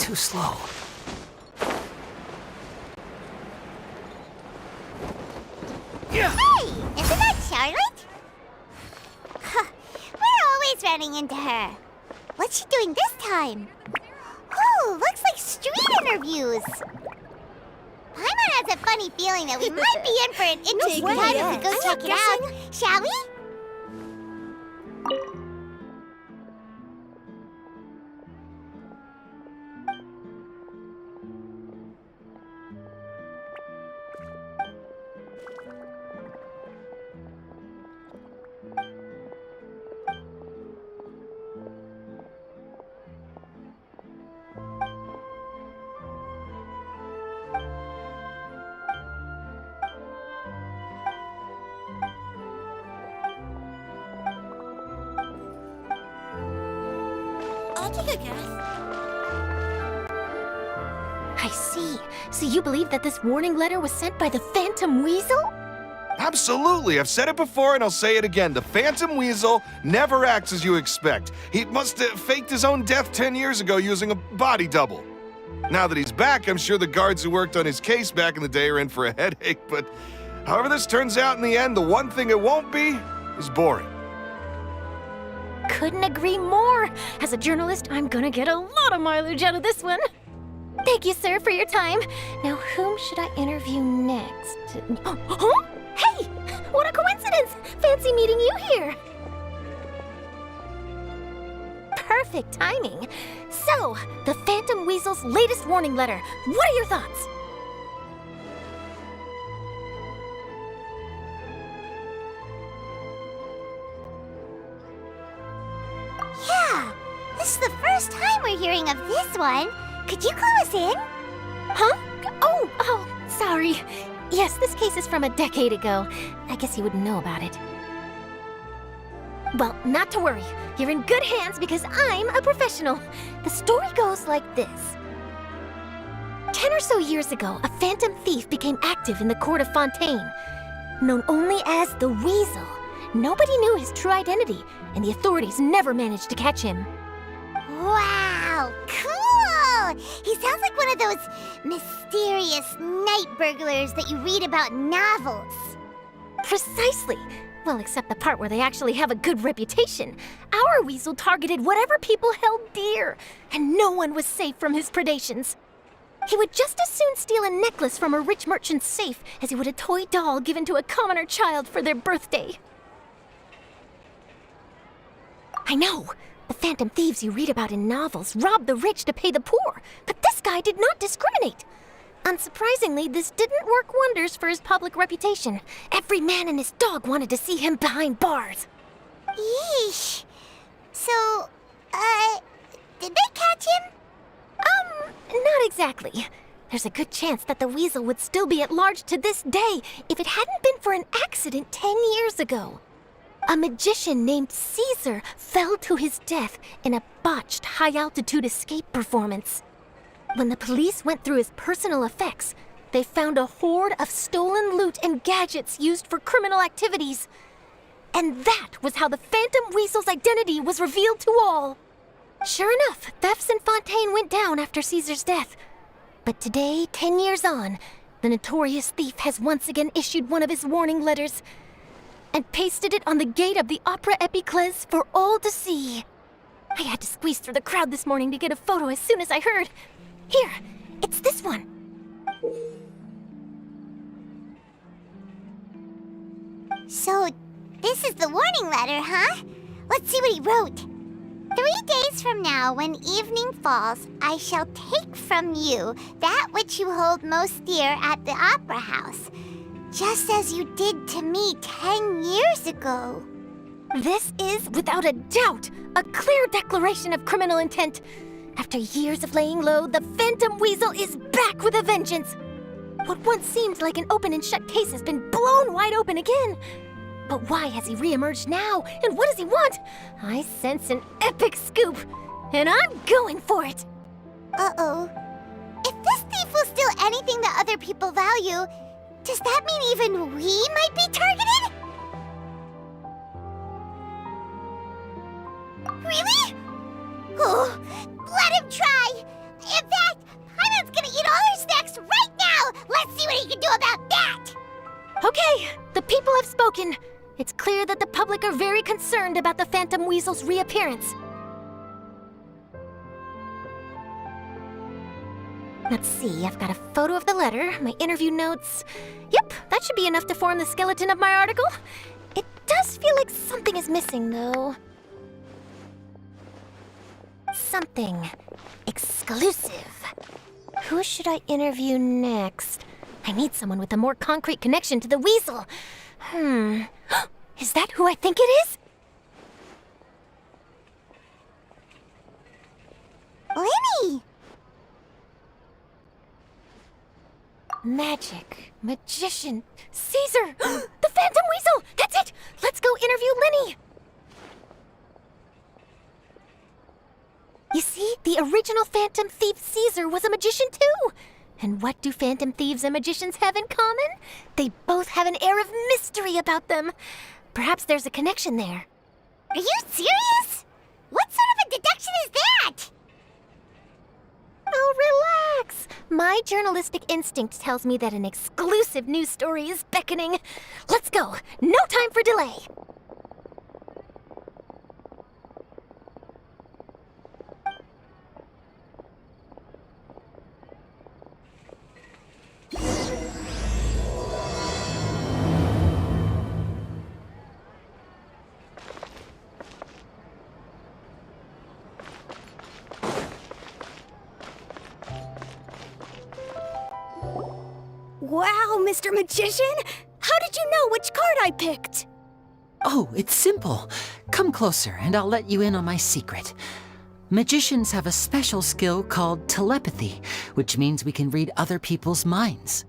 too slow. Hey! Isn't that Charlotte? Huh, we're always running into her. What's she doing this time? Ooh, looks like street interviews. Paimon has a funny feeling that we might be in for an interesting time if we go check it out. Shall we? I'll take a guess. I see. So you believe that this warning letter was sent by the Phantom Weasel? Absolutely. I've said it before and I'll say it again. The Phantom Weasel never acts as you expect. He must have faked his own death 10 years ago using a body double. Now that he's back, I'm sure the guards who worked on his case back in the day are in for a headache, but however this turns out in the end, the one thing it won't be is boring. Couldn't agree more. As a journalist, I'm gonna get a lot of mileage out of this one. Thank you, sir, for your time. Now, whom should I interview next? Huh? Hey! What a coincidence! Fancy meeting you here. Perfect timing. So, the Phantom Weasel's latest warning letter. What are your thoughts? Yeah, this is the first time we're hearing of this one. Could you clue us in? Huh? Oh, sorry. Yes, this case is from a decade ago. I guess you wouldn't know about it. Well, not to worry. You're in good hands because I'm a professional. The story goes like this. 10 or so years ago, a phantom thief became active in the court of Fontaine. Known only as the Weasel, nobody knew his true identity, and the authorities never managed to catch him. Wow, cool! He sounds like one of those mysterious night burglars that you read about in novels. Precisely. Well, except the part where they actually have a good reputation. Our Weasel targeted whatever people held dear, and no one was safe from his predations. He would just as soon steal a necklace from a rich merchant's safe as he would a toy doll given to a commoner child for their birthday. I know. The phantom thieves you read about in novels rob the rich to pay the poor, but this guy did not discriminate. Unsurprisingly, this didn't work wonders for his public reputation. Every man and his dog wanted to see him behind bars. Yeesh. So, did they catch him? Not exactly. There's a good chance that the Weasel would still be at large to this day if it hadn't been for an accident 10 years ago. A magician named Caesar fell to his death in a botched high-altitude escape performance. When the police went through his personal effects, they found a hoard of stolen loot and gadgets used for criminal activities. And that was how the Phantom Weasel's identity was revealed to all. Sure enough, thefts in Fontaine went down after Caesar's death. But today, 10 years on, the notorious thief has once again issued one of his warning letters and pasted it on the gate of the Opera Epiclese for all to see. I had to squeeze through the crowd this morning to get a photo as soon as I heard. Here, it's this one. So, this is the warning letter, huh? Let's see what he wrote. 3 days from now, when evening falls, I shall take from you that which you hold most dear at the Opera House, just as you did to me 10 years ago. This is, without a doubt, a clear declaration of criminal intent. After years of laying low, the Phantom Weasel is back with a vengeance. What once seemed like an open and shut case has been blown wide open again. But why has he reemerged now, and what does he want? I sense an epic scoop, and I'm going for it. Uh-oh. If this thief will steal anything that other people value, does that mean even we might be targeted? Really? Oh, let him try! If that you can do about that? Okay, the people have spoken. It's clear that the public are very concerned about the Phantom Weasel's reappearance. Let's see, I've got a photo of the letter, my interview notes. Yep, that should be enough to form the skeleton of my article. It does feel like something is missing, though. Something exclusive. Who should I interview next? I need someone with a more concrete connection to the Weasel. Is that who I think it is? Linny! Magic, magician, Caesar, the Phantom Weasel! That's it! Let's go interview Linny! You see, the original Phantom Thief Caesar was a magician too! And what do Phantom Thieves and magicians have in common? They both have an air of mystery about them. Perhaps there's a connection there. Are you serious? What sort of a deduction is that? Oh, relax. My journalistic instinct tells me that an exclusive news story is beckoning. Let's go. No time for delay. Wow, Mr. Magician! How did you know which card I picked? Oh, it's simple. Come closer and I'll let you in on my secret. Magicians have a special skill called telepathy, which means we can read other people's minds.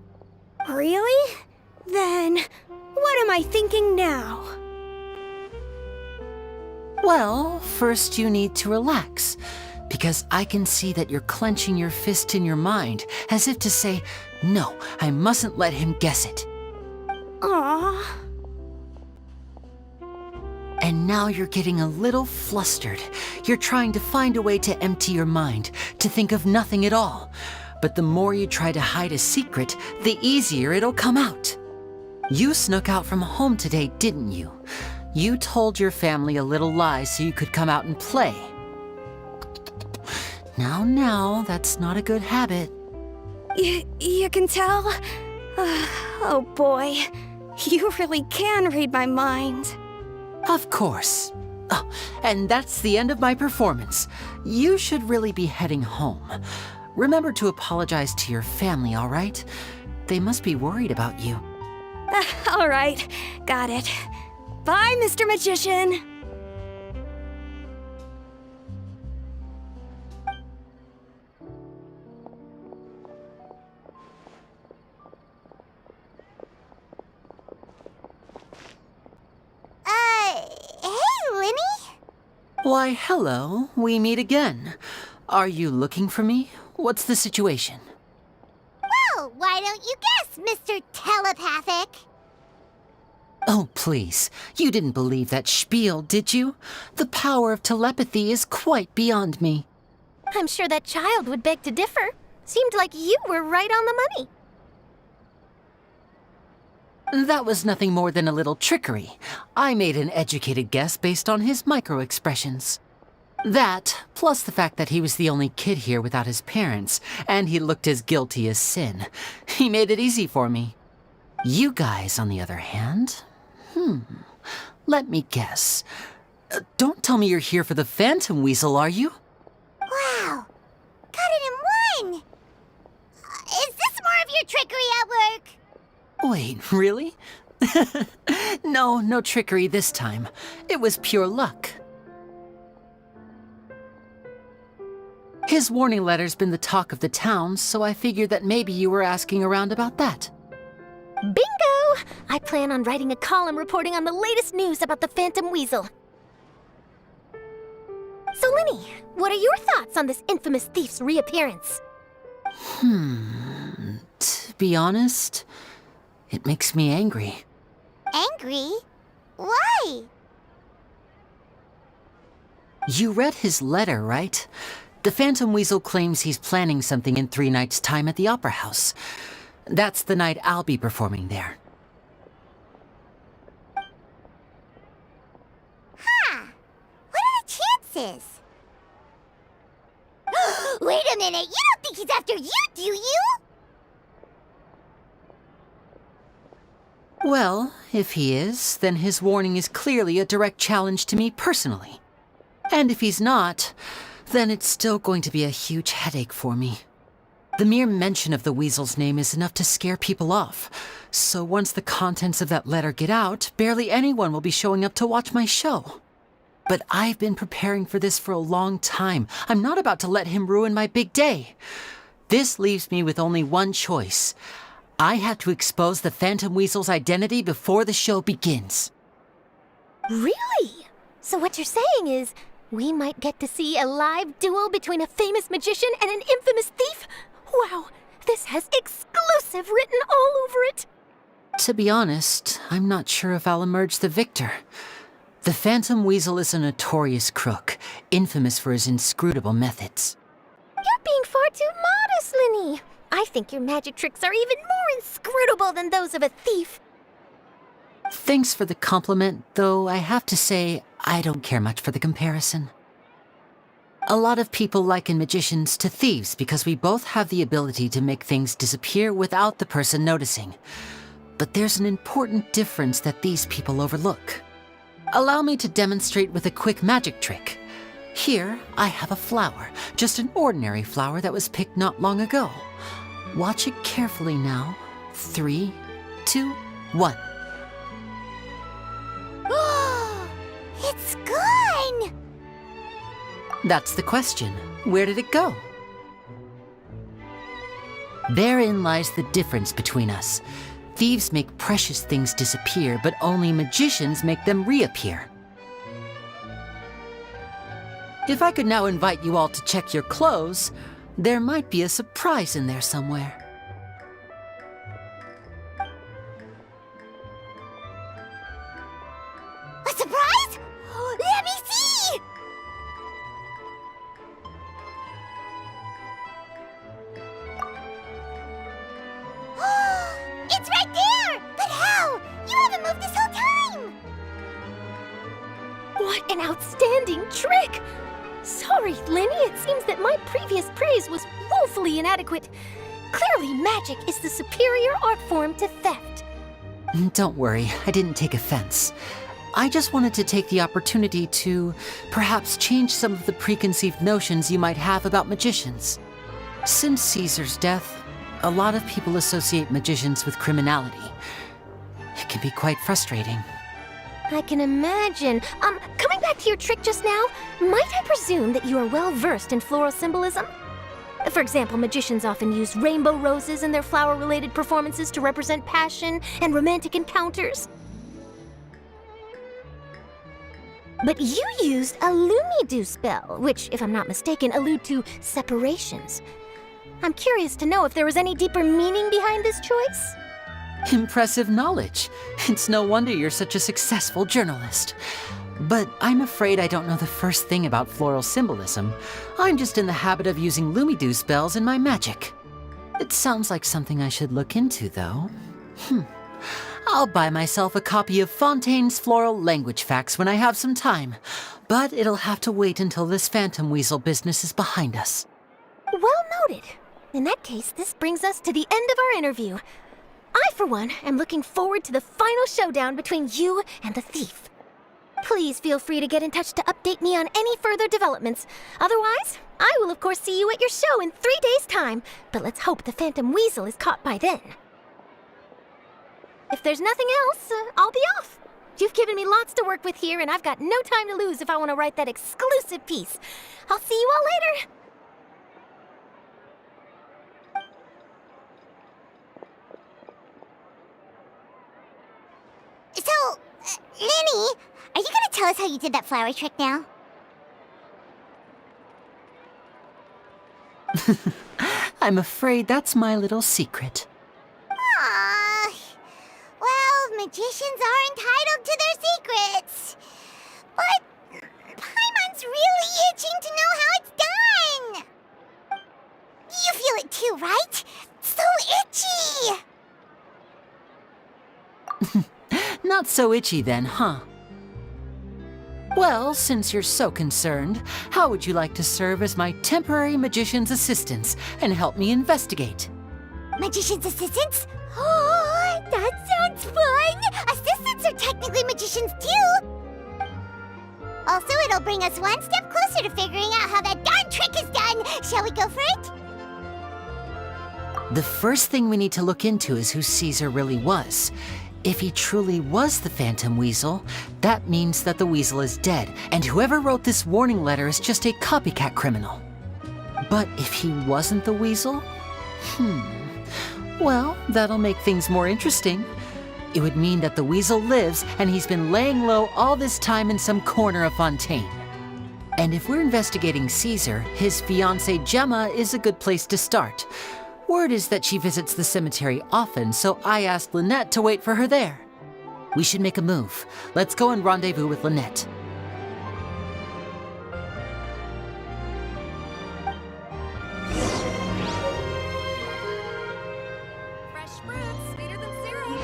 Really? Then, what am I thinking now? Well, first you need to relax, because I can see that you're clenching your fist in your mind, as if to say, no, I mustn't let him guess it. Aww. And now you're getting a little flustered. You're trying to find a way to empty your mind, to think of nothing at all. But the more you try to hide a secret, the easier it'll come out. You snuck out from home today, didn't you? You told your family a little lie so you could come out and play. Now, that's not a good habit. You can tell? Oh boy, you really can read my mind. Of course. Oh, and that's the end of my performance. You should really be heading home. Remember to apologize to your family, all right? They must be worried about you. All right, got it. Bye, Mr. Magician. Hey, Linny? Why, hello. We meet again. Are you looking for me? What's the situation? Well, why don't you guess, Mr. Telepathic? Oh, please. You didn't believe that spiel, did you? The power of telepathy is quite beyond me. I'm sure that child would beg to differ. Seemed like you were right on the money. That was nothing more than a little trickery. I made an educated guess based on his micro-expressions. That, plus the fact that he was the only kid here without his parents, and he looked as guilty as sin. He made it easy for me. You guys, on the other hand... Let me guess. Don't tell me you're here for the Phantom Weasel, are you? Wow, got it in one! Is this more of your trickery at work? Wait, really? No trickery this time. It was pure luck. His warning letter's been the talk of the town, so I figured that maybe you were asking around about that. Bingo! I plan on writing a column reporting on the latest news about the Phantom Weasel. So, Linny, what are your thoughts on this infamous thief's reappearance? To be honest, it makes me angry. Angry? Why? You read his letter, right? The Phantom Weasel claims he's planning something in 3 nights' time at the Opera House. That's the night I'll be performing there. Huh. What are the chances? Wait a minute, you don't think he's after you, do you? Well, if he is, then his warning is clearly a direct challenge to me personally. And if he's not, then it's still going to be a huge headache for me. The mere mention of the weasel's name is enough to scare people off. So once the contents of that letter get out, barely anyone will be showing up to watch my show. But I've been preparing for this for a long time. I'm not about to let him ruin my big day. This leaves me with only one choice. I have to expose the Phantom Weasel's identity before the show begins. Really? So what you're saying is, we might get to see a live duel between a famous magician and an infamous thief? Wow, this has exclusive written all over it! To be honest, I'm not sure if I'll emerge the victor. The Phantom Weasel is a notorious crook, infamous for his inscrutable methods. You're being far too modest, Linny. I think your magic tricks are even more inscrutable than those of a thief. Thanks for the compliment, though I have to say I don't care much for the comparison. A lot of people liken magicians to thieves because we both have the ability to make things disappear without the person noticing. But there's an important difference that these people overlook. Allow me to demonstrate with a quick magic trick. Here, I have a flower, just an ordinary flower that was picked not long ago. Watch it carefully now. 3, 2, 1. It's gone! That's the question. Where did it go? Therein lies the difference between us. Thieves make precious things disappear, but only magicians make them reappear. If I could now invite you all to check your clothes, there might be a surprise in there somewhere. A surprise? Let me see! It's right there! But how? You haven't moved this whole time! What an outstanding trick! Sorry, Linny, it seems that my previous praise was woefully inadequate. Clearly, magic is the superior art form to theft. Don't worry, I didn't take offense. I just wanted to take the opportunity to perhaps change some of the preconceived notions you might have about magicians. Since Caesar's death, a lot of people associate magicians with criminality. It can be quite frustrating. I can imagine. Coming back to your trick just now, might I presume that you are well versed in floral symbolism? For example, magicians often use rainbow roses in their flower-related performances to represent passion and romantic encounters. But you used a Lumidu spell, which, if I'm not mistaken, allude to separations. I'm curious to know if there was any deeper meaning behind this choice? Impressive knowledge. It's no wonder you're such a successful journalist. But I'm afraid I don't know the first thing about floral symbolism. I'm just in the habit of using Lumidu spells in my magic. It sounds like something I should look into, though. I'll buy myself a copy of Fontaine's Floral Language Facts when I have some time. But it'll have to wait until this Phantom Weasel business is behind us. Well noted. In that case, this brings us to the end of our interview. I, for one, am looking forward to the final showdown between you and the thief. Please feel free to get in touch to update me on any further developments. Otherwise, I will of course see you at your show in 3 days' time, but let's hope the Phantom Weasel is caught by then. If there's nothing else, I'll be off. You've given me lots to work with here, and I've got no time to lose if I want to write that exclusive piece. I'll see you all later. So, Linny, are you gonna tell us how you did that flower trick now? I'm afraid that's my little secret. Aww. Well, magicians are entitled to their secrets. But Paimon's really itching to know how it's done. You feel it too, right? So itchy! Not so itchy then, huh? Well, since you're so concerned, how would you like to serve as my temporary magician's assistants and help me investigate? Magician's assistants? Oh, that sounds fun! Assistants are technically magicians too! Also, it'll bring us one step closer to figuring out how that darn trick is done! Shall we go for it? The first thing we need to look into is who Caesar really was. If he truly was the Phantom Weasel, that means that the Weasel is dead, and whoever wrote this warning letter is just a copycat criminal. But if he wasn't the Weasel? Well, that'll make things more interesting. It would mean that the Weasel lives, and he's been laying low all this time in some corner of Fontaine. And if we're investigating Caesar, his fiancée Gemma is a good place to start. Word is that she visits the cemetery often, so I asked Lynette to wait for her there. We should make a move. Let's go and rendezvous with Lynette. Fresh fruits, sweeter than syrup.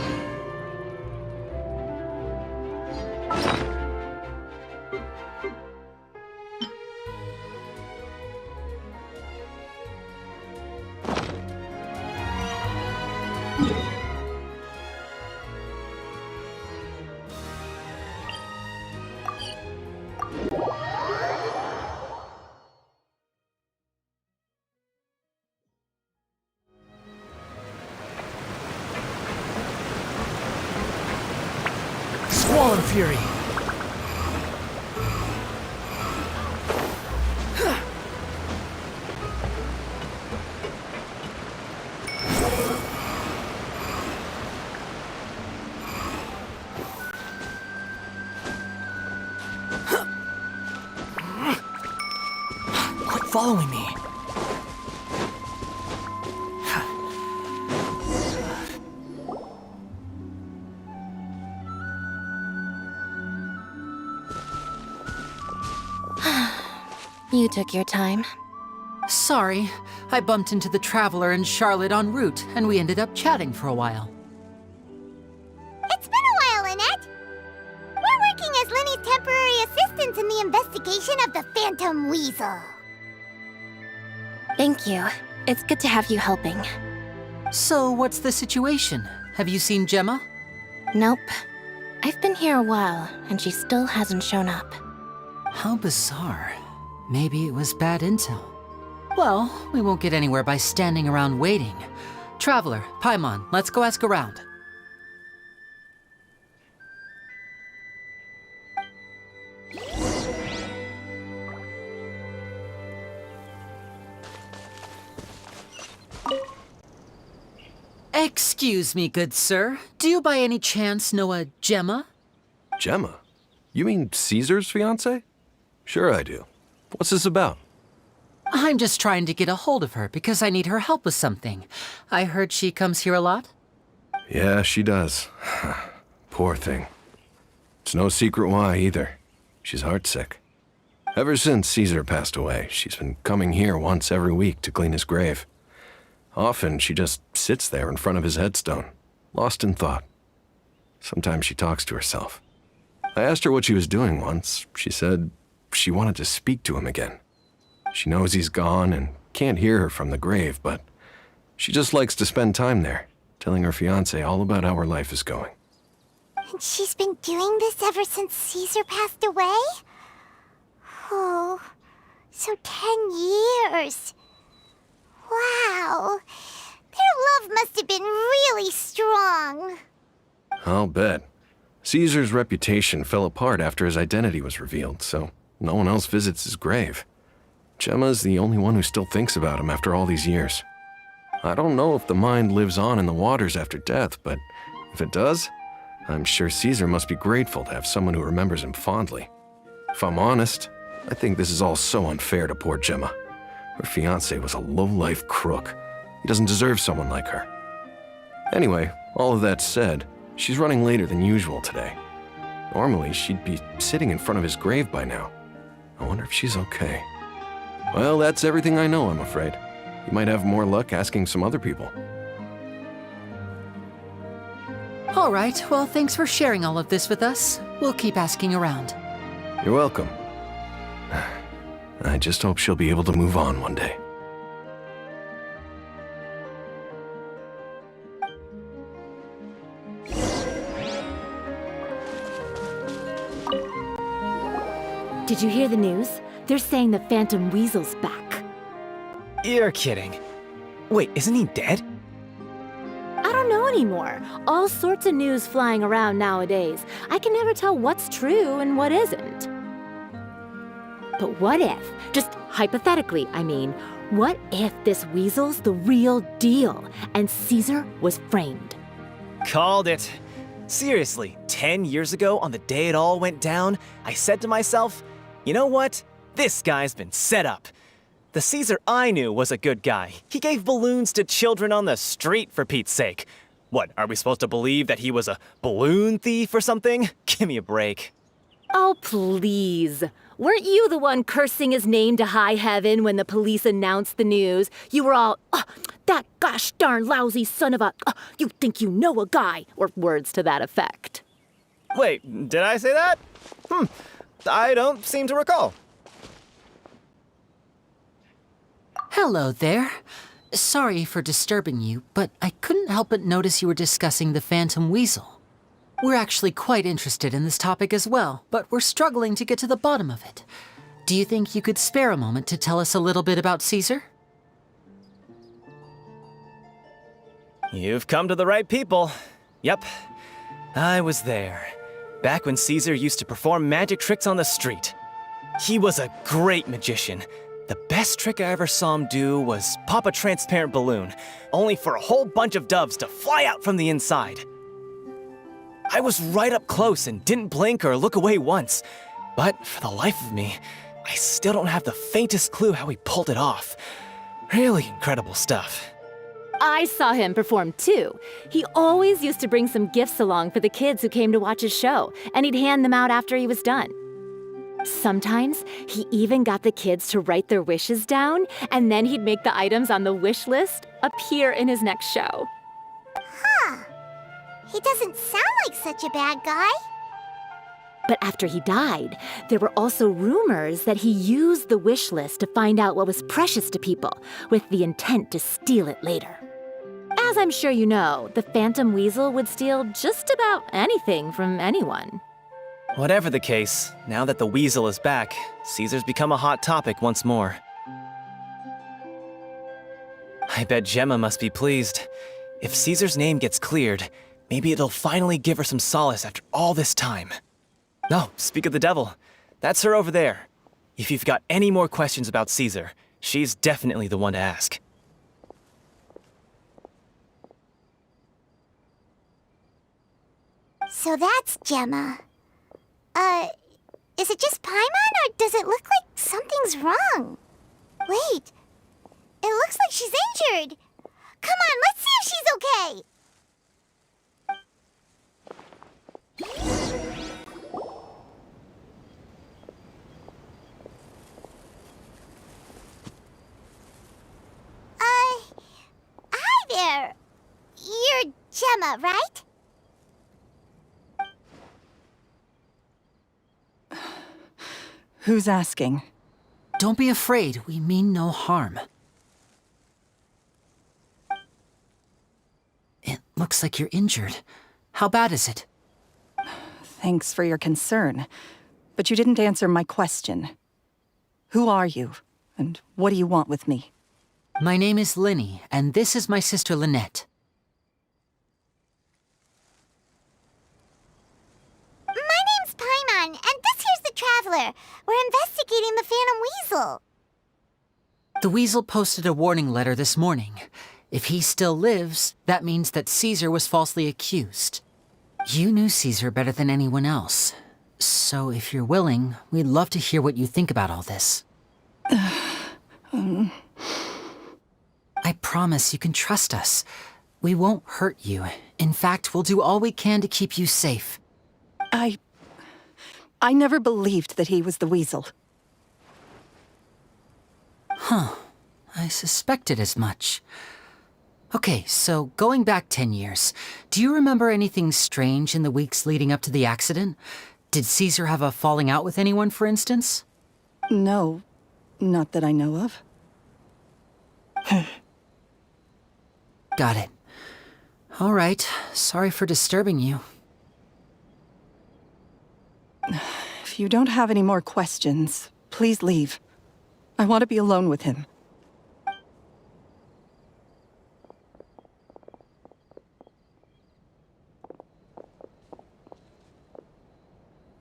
Squall Fury! Quit following me! You took your time. Sorry, I bumped into the Traveler and Charlotte en route, and we ended up chatting for a while. It's been a while, Lynette! We're working as Lenny's temporary assistants in the investigation of the Phantom Weasel. Thank you. It's good to have you helping. So, what's the situation? Have you seen Gemma? Nope. I've been here a while, and she still hasn't shown up. How bizarre. Maybe it was bad intel. Well, we won't get anywhere by standing around waiting. Traveler, Paimon, let's go ask around. Excuse me, good sir. Do you by any chance know a Gemma? Gemma? You mean Caesar's fiancée? Sure I do. What's this about? I'm just trying to get a hold of her because I need her help with something. I heard she comes here a lot. Yeah, she does. Poor thing. It's no secret why either. She's heartsick. Ever since Caesar passed away, she's been coming here once every week to clean his grave. Often she just sits there in front of his headstone, lost in thought. Sometimes she talks to herself. I asked her what she was doing once. She said she wanted to speak to him again. She knows he's gone and can't hear her from the grave, but she just likes to spend time there, telling her fiancé all about how her life is going. And she's been doing this ever since Caesar passed away? Oh, so 10 years. Wow. Their love must have been really strong. I'll bet. Caesar's reputation fell apart after his identity was revealed, so no one else visits his grave. Gemma's the only one who still thinks about him after all these years. I don't know if the mind lives on in the waters after death, but if it does, I'm sure Caesar must be grateful to have someone who remembers him fondly. If I'm honest, I think this is all so unfair to poor Gemma. Her fiancé was a low-life crook. He doesn't deserve someone like her. Anyway, all of that said, she's running later than usual today. Normally, she'd be sitting in front of his grave by now. I wonder if she's okay. Well, that's everything I know, I'm afraid. You might have more luck asking some other people. All right, well, thanks for sharing all of this with us. We'll keep asking around. You're welcome. I just hope she'll be able to move on one day. Did you hear the news? They're saying the Phantom Weasel's back. You're kidding. Wait, isn't he dead? I don't know anymore. All sorts of news flying around nowadays. I can never tell what's true and what isn't. But what if, just hypothetically, I mean, what if this weasel's the real deal and Caesar was framed? Called it. Seriously, 10 years ago, on the day it all went down, I said to myself, you know what? This guy's been set up. The Caesar I knew was a good guy. He gave balloons to children on the street, for Pete's sake. What, are we supposed to believe that he was a balloon thief or something? Give me a break. Oh, please. Weren't you the one cursing his name to high heaven when the police announced the news? You were all, oh, that gosh darn lousy son of a, you think you know a guy, or words to that effect. Wait, did I say that? I don't seem to recall. Hello there. Sorry for disturbing you, but I couldn't help but notice you were discussing the Phantom Weasel. We're actually quite interested in this topic as well, but we're struggling to get to the bottom of it. Do you think you could spare a moment to tell us a little bit about Caesar? You've come to the right people. Yep, I was there. Back when Caesar used to perform magic tricks on the street. He was a great magician. The best trick I ever saw him do was pop a transparent balloon, only for a whole bunch of doves to fly out from the inside. I was right up close and didn't blink or look away once, but for the life of me, I still don't have the faintest clue how he pulled it off. Really incredible stuff. I saw him perform too. He always used to bring some gifts along for the kids who came to watch his show, and he'd hand them out after he was done. Sometimes he even got the kids to write their wishes down, and then he'd make the items on the wish list appear in his next show. Huh. He doesn't sound like such a bad guy. But after he died, there were also rumors that he used the wish list to find out what was precious to people, with the intent to steal it later. As I'm sure you know, the Phantom Weasel would steal just about anything from anyone. Whatever the case, now that the Weasel is back, Caesar's become a hot topic once more. I bet Gemma must be pleased. If Caesar's name gets cleared, maybe it'll finally give her some solace after all this time. No, speak of the devil. That's her over there. If you've got any more questions about Caesar, she's definitely the one to ask. So that's Gemma. Is it just Paimon, or does it look like something's wrong? Wait, it looks like she's injured. Come on, let's see if she's okay. Hi there. You're Gemma, right? Who's asking? Don't be afraid, we mean no harm. It looks like you're injured. How bad is it? Thanks for your concern, but you didn't answer my question. Who are you, and what do you want with me? My name is Linny, and this is my sister Lynette. My name's Paimon, and this here's the Traveler. We're investigating the Phantom Weasel. The Weasel posted a warning letter this morning. If he still lives, that means that Caesar was falsely accused. You knew Caesar better than anyone else. So if you're willing, we'd love to hear what you think about all this. I promise you can trust us. We won't hurt you. In fact, we'll do all we can to keep you safe. I never believed that he was the Weasel. Huh. I suspected as much. Okay, so going back 10 years, do you remember anything strange in the weeks leading up to the accident? Did Caesar have a falling out with anyone, for instance? No, not that I know of. Got it. All right, sorry for disturbing you. If you don't have any more questions, please leave. I want to be alone with him.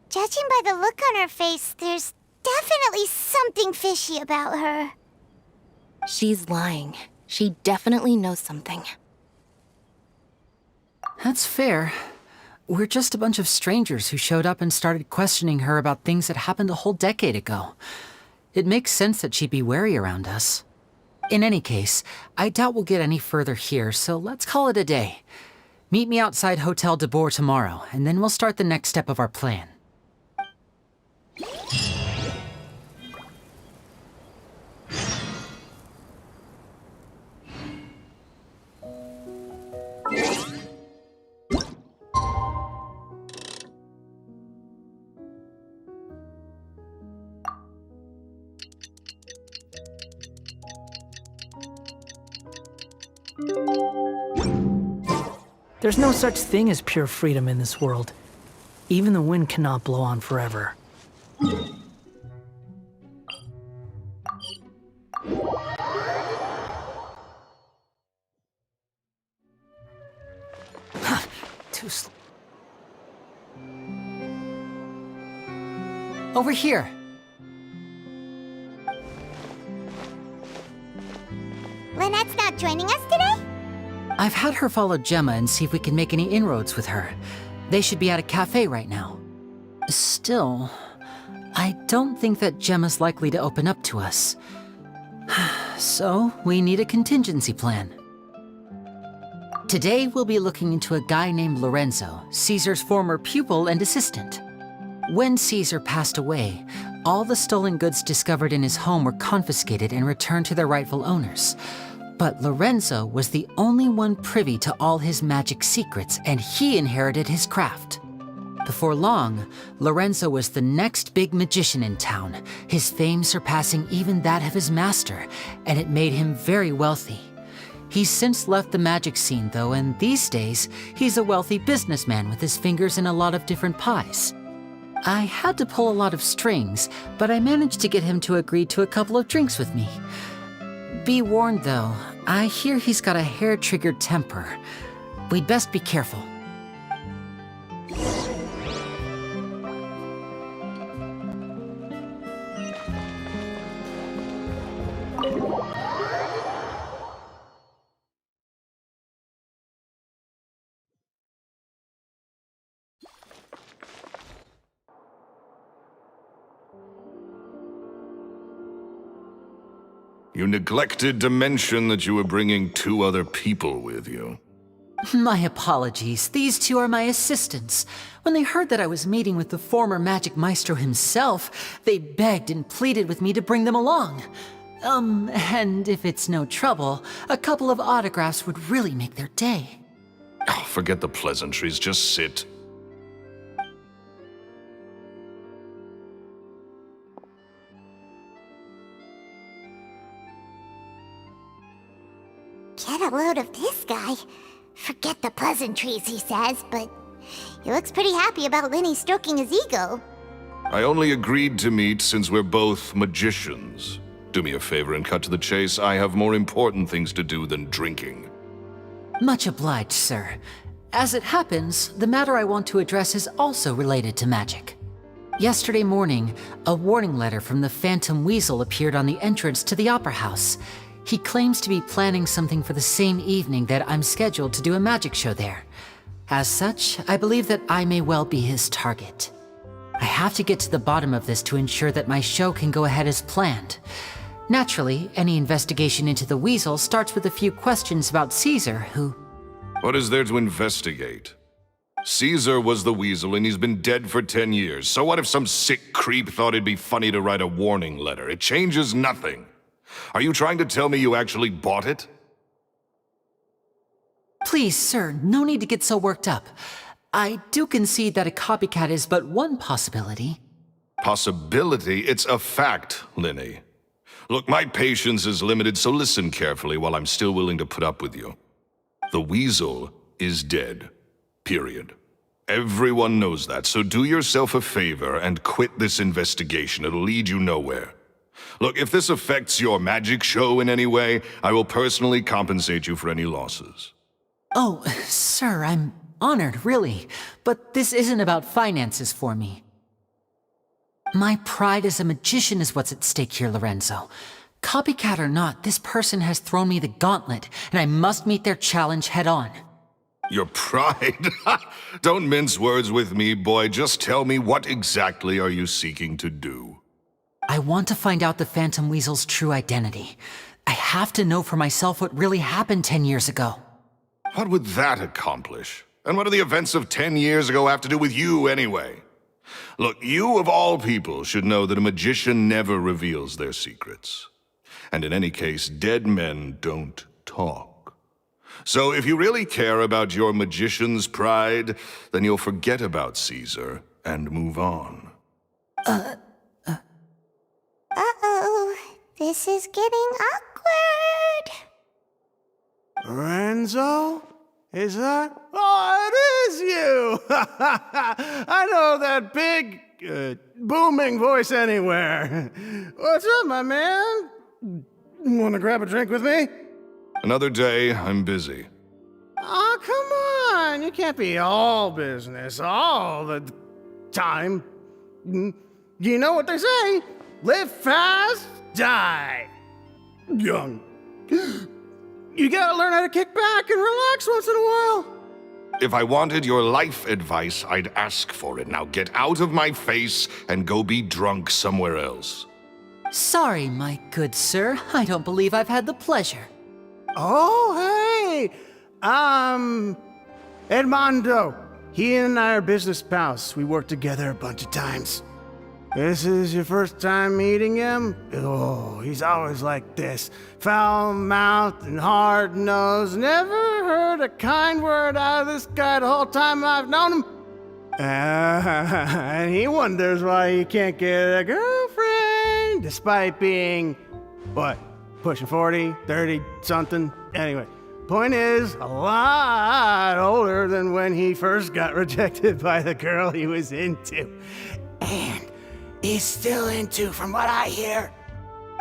Judging by the look on her face, there's definitely something fishy about her. She's lying. She definitely knows something. That's fair. We're just a bunch of strangers who showed up and started questioning her about things that happened a whole decade ago. It makes sense that she'd be wary around us. In any case, I doubt we'll get any further here, so let's call it a day. Meet me outside Hotel de Boer tomorrow, and then we'll start the next step of our plan. There's no such thing as pure freedom in this world. Even the wind cannot blow on forever. Too slow. Over here. Lynette's not joining us today? I've had her follow Gemma and see if we can make any inroads with her. They should be at a cafe right now. Still, I don't think that Gemma's likely to open up to us. So, we need a contingency plan. Today, we'll be looking into a guy named Lorenzo, Caesar's former pupil and assistant. When Caesar passed away, all the stolen goods discovered in his home were confiscated and returned to their rightful owners. But Lorenzo was the only one privy to all his magic secrets, and he inherited his craft. Before long, Lorenzo was the next big magician in town, his fame surpassing even that of his master, and it made him very wealthy. He's since left the magic scene, though, and these days, he's a wealthy businessman with his fingers in a lot of different pies. I had to pull a lot of strings, but I managed to get him to agree to a couple of drinks with me. Be warned, though, I hear he's got a hair-triggered temper. We'd best be careful. You neglected to mention that you were bringing 2 other people with you. My apologies. These 2 are my assistants. When they heard that I was meeting with the former magic maestro himself, they begged and pleaded with me to bring them along. And if it's no trouble, a couple of autographs would really make their day. Oh, forget the pleasantries, just sit. Get a load of this guy. Forget the pleasantries, he says, but he looks pretty happy about Linny stroking his ego. I only agreed to meet since we're both magicians. Do me a favor and cut to the chase. I have more important things to do than drinking. Much obliged, sir. As it happens, the matter I want to address is also related to magic. Yesterday morning, a warning letter from the Phantom Weasel appeared on the entrance to the Opera House. He claims to be planning something for the same evening that I'm scheduled to do a magic show there. As such, I believe that I may well be his target. I have to get to the bottom of this to ensure that my show can go ahead as planned. Naturally, any investigation into the Weasel starts with a few questions about Caesar, who... What is there to investigate? Caesar was the Weasel and he's been dead for 10 years. So what if some sick creep thought it'd be funny to write a warning letter? It changes nothing. Are you trying to tell me you actually bought it? Please, sir, no need to get so worked up. I do concede that a copycat is but one possibility. Possibility? It's a fact, Linny. Look, my patience is limited, so listen carefully while I'm still willing to put up with you. The weasel is dead. Period. Everyone knows that, so do yourself a favor and quit this investigation. It'll lead you nowhere. Look, if this affects your magic show in any way, I will personally compensate you for any losses. Oh, sir, I'm honored, really. But this isn't about finances for me. My pride as a magician is what's at stake here, Lorenzo. Copycat or not, this person has thrown me the gauntlet, and I must meet their challenge head on. Your pride? Don't mince words with me, boy. Just tell me, what exactly are you seeking to do? I want to find out the Phantom Weasel's true identity. I have to know for myself what really happened 10 years ago. What would that accomplish? And what do the events of 10 years ago have to do with you, anyway? Look, you of all people should know that a magician never reveals their secrets. And in any case, dead men don't talk. So if you really care about your magician's pride, then you'll forget about Caesar and move on. Uh-oh. This is getting awkward. Lorenzo? Is that? Oh, it is you! I know that big, booming voice anywhere. What's up, my man? Wanna grab a drink with me? Another day, I'm busy. Oh, come on! You can't be all business all the time. You know what they say? Live fast, die young. You gotta learn how to kick back and relax once in a while. If I wanted your life advice, I'd ask for it. Now get out of my face and go be drunk somewhere else. Sorry, my good sir. I don't believe I've had the pleasure. Oh, hey! Edmondo. He and I are business pals. We worked together a bunch of times. This is your first time meeting him? Oh, he's always like this. Foul-mouthed and hard-nosed. Never heard a kind word out of this guy the whole time I've known him. And he wonders why he can't get a girlfriend, despite being, what, pushing 40, 30, something? Anyway, point is, a lot older than when he first got rejected by the girl he was into. And he's still into, from what I hear.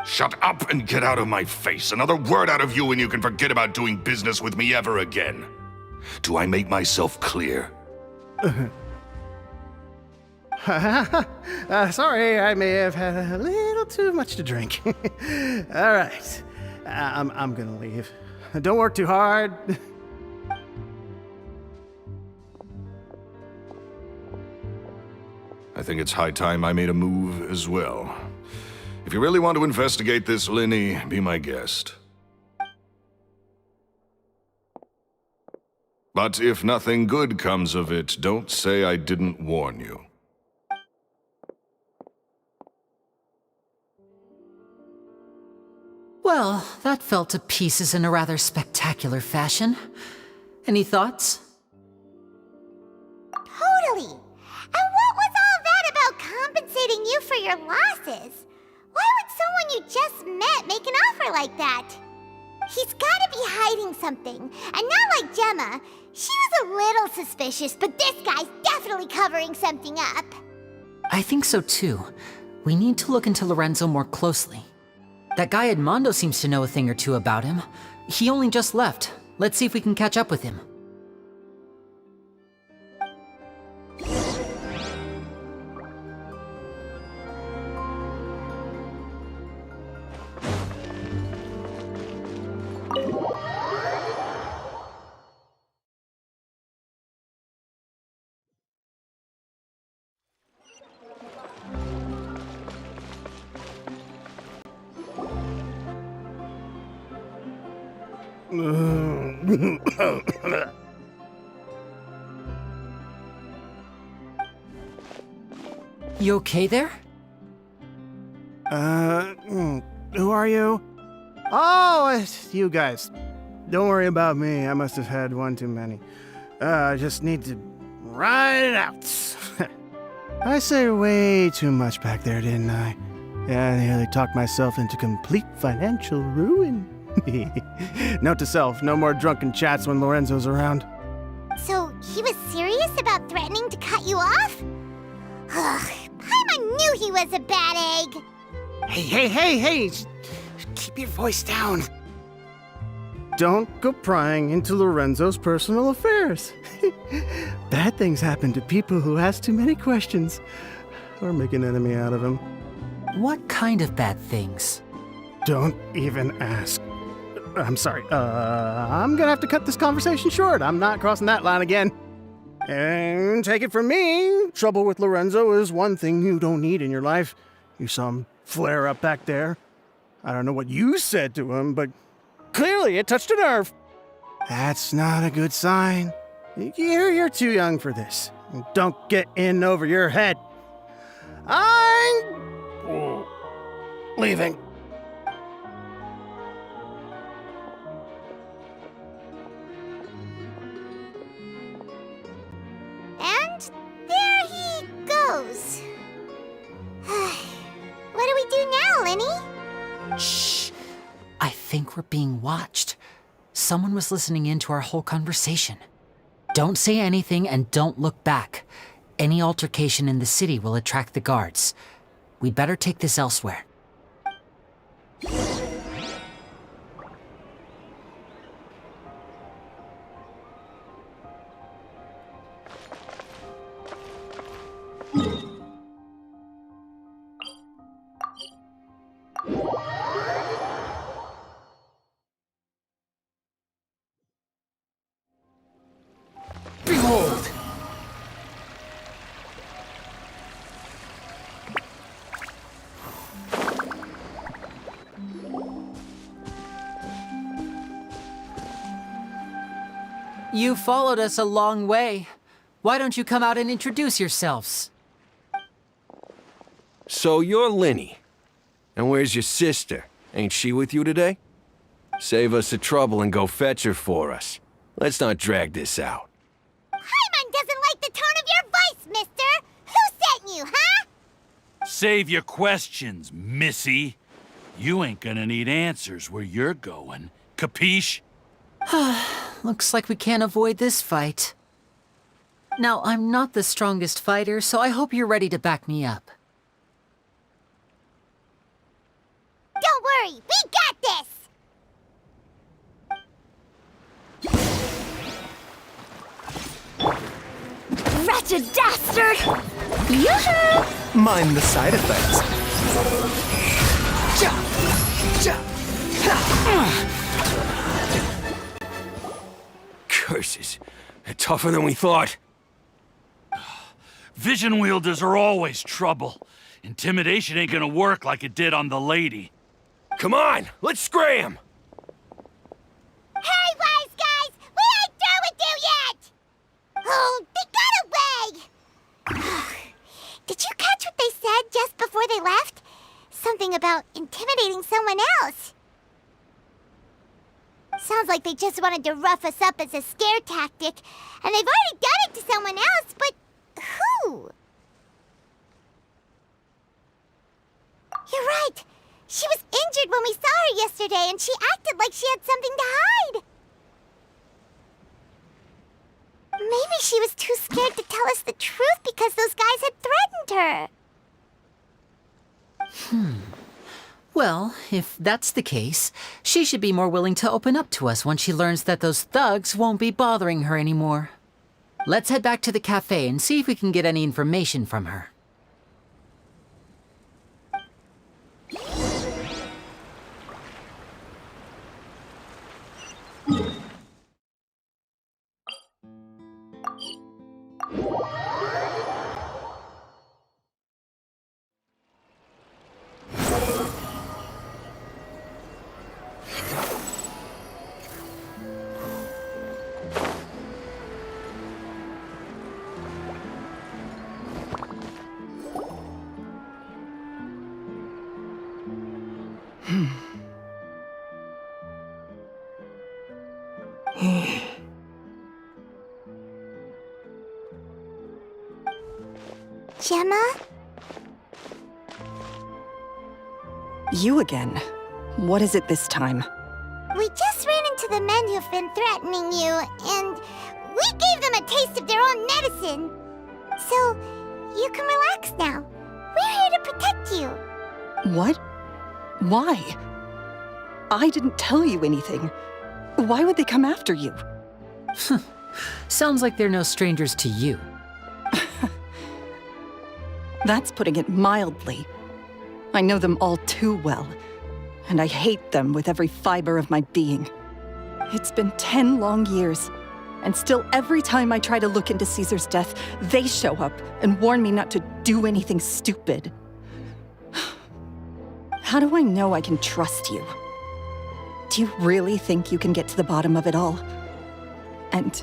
Shut up and get out of my face. Another word out of you and you can forget about doing business with me ever again. Do I make myself clear? Sorry, I may have had a little too much to drink. All right, I'm gonna leave. Don't work too hard. I think it's high time I made a move as well. If you really want to investigate this, Linny, be my guest. But if nothing good comes of it, don't say I didn't warn you. Well, that fell to pieces in a rather spectacular fashion. Any thoughts? Totally. And what was all that about compensating you for your losses? Why would someone you just met make an offer like that? He's gotta be hiding something. And not like Gemma. She was a little suspicious, but this guy's definitely covering something up. I think so too. We need to look into Lorenzo more closely. That guy Edmondo seems to know a thing or two about him. He only just left. Let's see if we can catch up with him. You okay there? Who are you? Oh, it's you guys. Don't worry about me. I must have had one too many. I just need to ride it out. I say way too much back there, didn't I? Yeah, I nearly talked myself into complete financial ruin. Note to self, no more drunken chats when Lorenzo's around. So he was serious about threatening to cut you off? Ugh, Paimon knew he was a bad egg. Hey! Keep your voice down. Don't go prying into Lorenzo's personal affairs. Bad things happen to people who ask too many questions or make an enemy out of him. What kind of bad things? Don't even ask. I'm sorry. I'm gonna have to cut this conversation short. I'm not crossing that line again. And take it from me, trouble with Lorenzo is one thing you don't need in your life. You saw him flare up back there. I don't know what you said to him, but clearly it touched a nerve. That's not a good sign. You're too young for this. Don't get in over your head. I'm leaving. And there he goes. What do we do now, Linny? Shh. I think we're being watched. Someone was listening in to our whole conversation. Don't say anything and don't look back. Any altercation in the city will attract the guards. We'd better take this elsewhere. Behold! You followed us a long way. Why don't you come out and introduce yourselves? So you're Linny. And where's your sister? Ain't she with you today? Save us the trouble and go fetch her for us. Let's not drag this out. Paimon doesn't like the tone of your voice, mister! Who sent you, huh? Save your questions, missy. You ain't gonna need answers where you're going. Capiche? Looks like we can't avoid this fight. Now, I'm not the strongest fighter, so I hope you're ready to back me up. Don't worry, we got this! Wretched dastard! Yoo-hoo! Mind the side effects. Curses. They're tougher than we thought. Vision wielders are always trouble. Intimidation ain't gonna work like it did on the lady. Come on, let's scram! Hey, wise guys! We ain't through with you yet! Oh, they got away! Did you catch what they said just before they left? Something about intimidating someone else. Sounds like they just wanted to rough us up as a scare tactic, and they've already done it to someone else, but who? You're right. She was injured when we saw her yesterday, and she acted like she had something to hide. Maybe she was too scared to tell us the truth because those guys had threatened her. Well, if that's the case, she should be more willing to open up to us once she learns that those thugs won't be bothering her anymore. Let's head back to the cafe and see if we can get any information from her. Gemma? You again. What is it this time? We just ran into the men who've been threatening you, and we gave them a taste of their own medicine. So, you can relax now. We're here to protect you. What? Why? I didn't tell you anything. Why would they come after you? Sounds like they're no strangers to you. That's putting it mildly. I know them all too well, and I hate them with every fiber of my being. It's been 10 long years, and still every time I try to look into Caesar's death, they show up and warn me not to do anything stupid. How do I know I can trust you? Do you really think you can get to the bottom of it all? And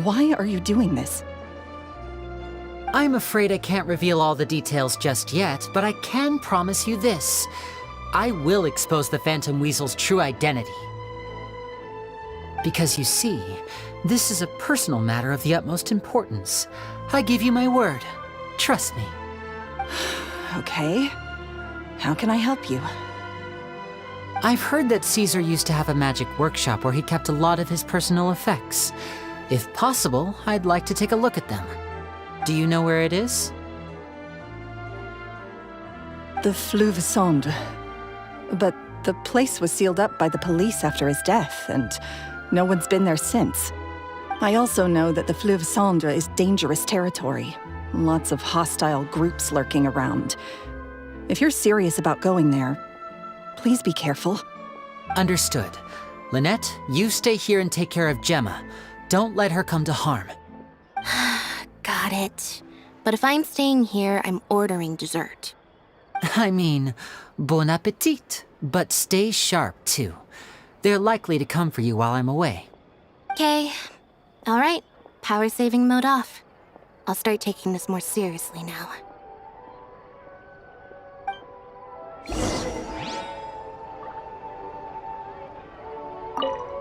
why are you doing this? I'm afraid I can't reveal all the details just yet, but I can promise you this. I will expose the Phantom Weasel's true identity. Because you see, this is a personal matter of the utmost importance. I give you my word. Trust me. Okay. How can I help you? I've heard that Caesar used to have a magic workshop where he kept a lot of his personal effects. If possible, I'd like to take a look at them. Do you know where it is? The Fleuve Cendre. But the place was sealed up by the police after his death, and no one's been there since. I also know that the Fleuve Cendre is dangerous territory. Lots of hostile groups lurking around. If you're serious about going there, please be careful. Understood. Lynette, you stay here and take care of Gemma. Don't let her come to harm. Got it. But if I'm staying here, I'm ordering dessert. I mean, bon appetit. But stay sharp, too. They're likely to come for you while I'm away. Okay. All right. Power saving mode off. I'll start taking this more seriously now.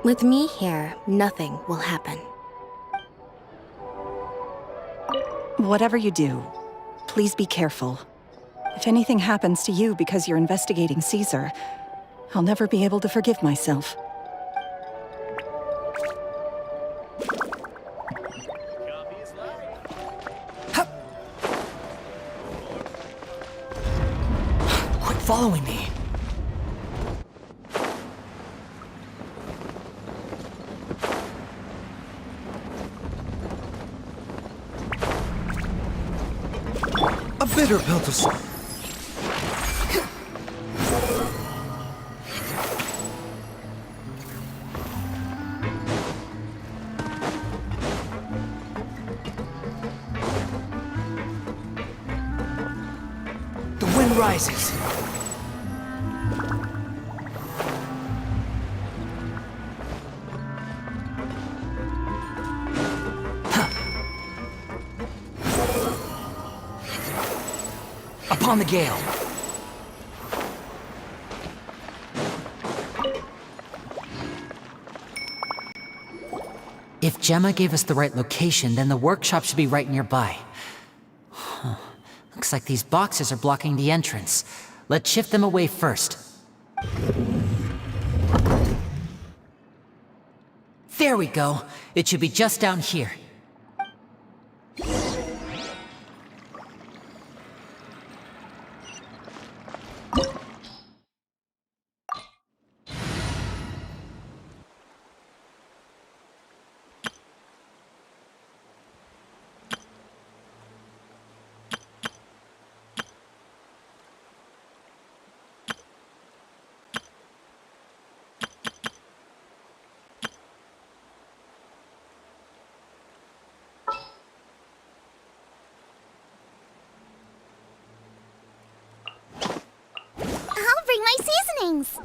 With me here, nothing will happen. Whatever you do, please be careful. If anything happens to you because you're investigating Caesar, I'll never be able to forgive myself. Quit following me. A bitter pill to swallow. The wind rises. Upon the gale. If Gemma gave us the right location, then the workshop should be right nearby. Huh. Looks like these boxes are blocking the entrance. Let's shift them away first. There we go. It should be just down here. I'll bring my seasonings.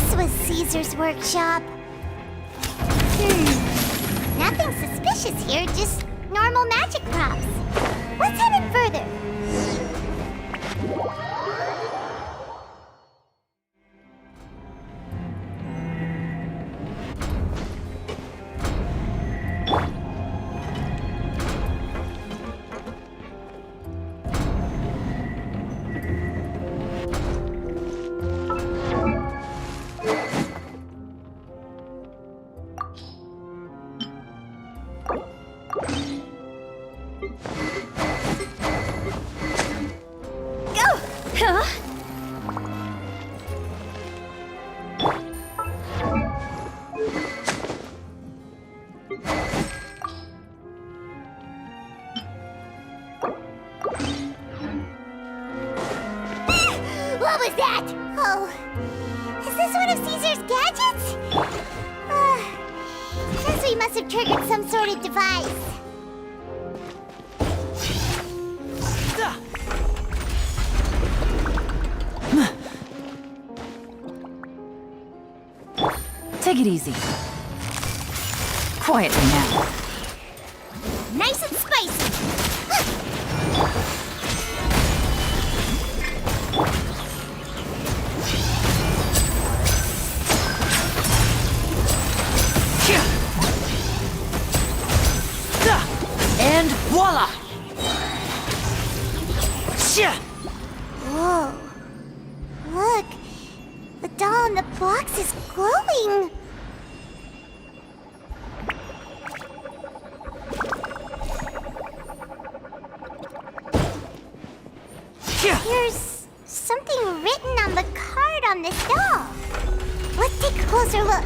this was Caesar's workshop. Nothing suspicious here, just normal magic props. Let's head in further. What was that? Oh, is this one of Caesar's gadgets? Guess we must have triggered some sort of device. Take it easy. Quietly now. Nice and spicy. And voila! Whoa. Look. The doll in the box is glowing. There's something written on the card on this doll. Let's take a closer look.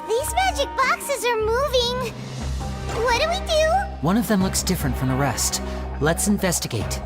These magic boxes are moving. What do we do? One of them looks different from the rest. Let's investigate.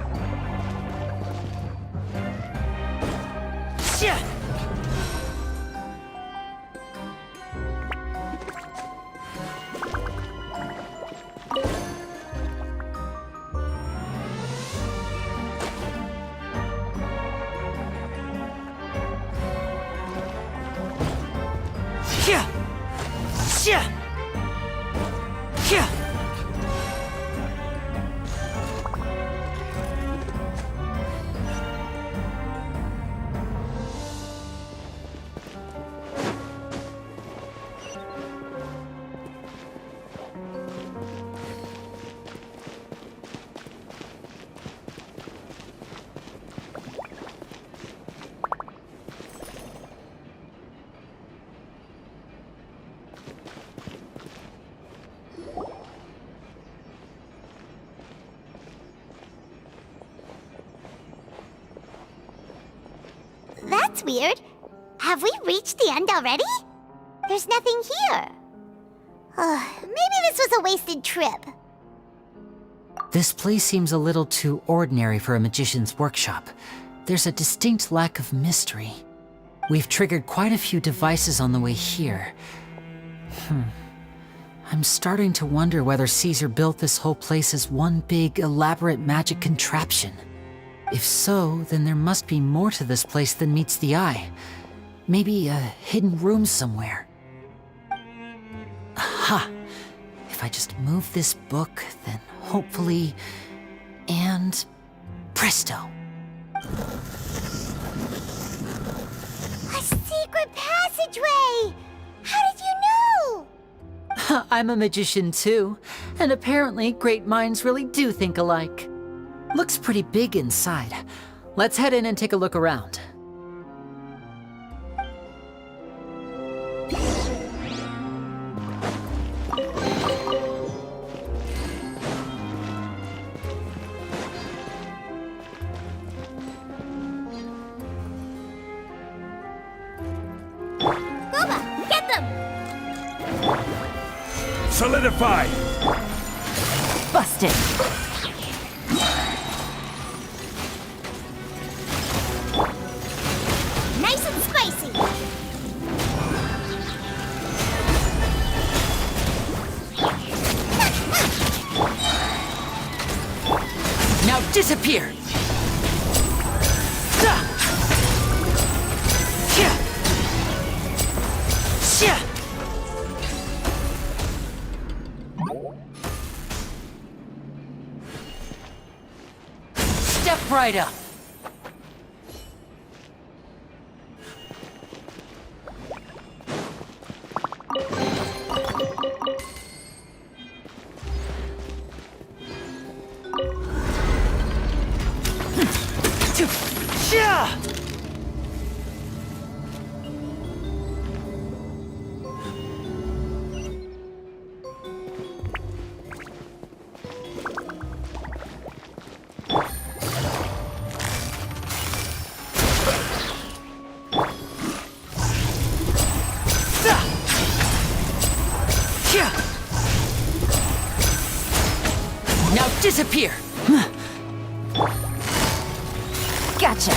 That's weird. Have we reached the end already? There's nothing here. Maybe this was a wasted trip. This place seems a little too ordinary for a magician's workshop. There's a distinct lack of mystery. We've triggered quite a few devices on the way here. I'm starting to wonder whether Caesar built this whole place as one big, elaborate magic contraption. If so, then there must be more to this place than meets the eye. Maybe a hidden room somewhere. Aha! If I just move this book, then hopefully... And... presto. A secret passageway! How did you know? I'm a magician too, and apparently great minds really do think alike. Looks pretty big inside. Let's head in and take a look around. Boba, get them! Solidified! Busted. Nice and spicy! Now disappear! Step right up! Now disappear! Gotcha.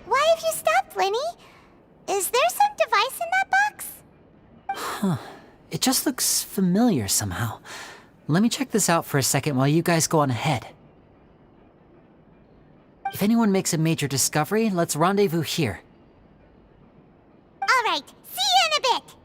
Why have you stopped, Linny? Is there some device in that box? Huh. It just looks familiar somehow. Let me check this out for a second while you guys go on ahead. If anyone makes a major discovery, let's rendezvous here. All right, see you in a bit!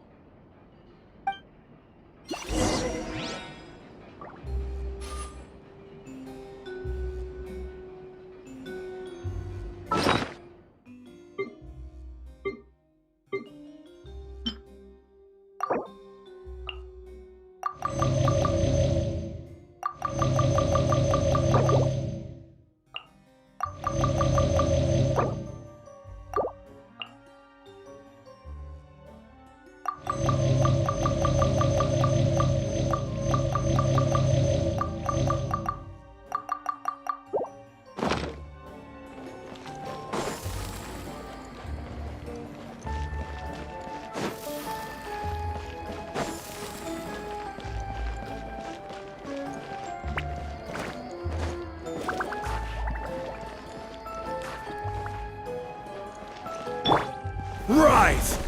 Rise!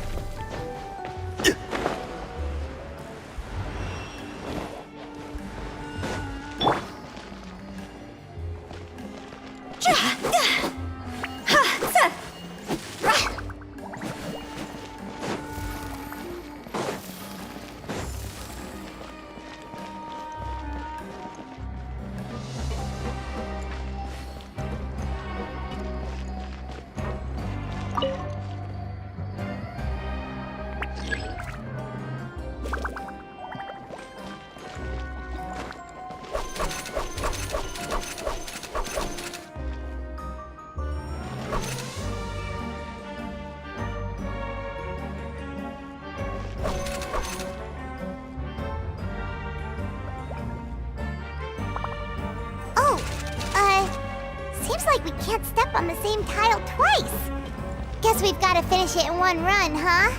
Seems like we can't step on the same tile twice. Guess we've got to finish it in one run, huh?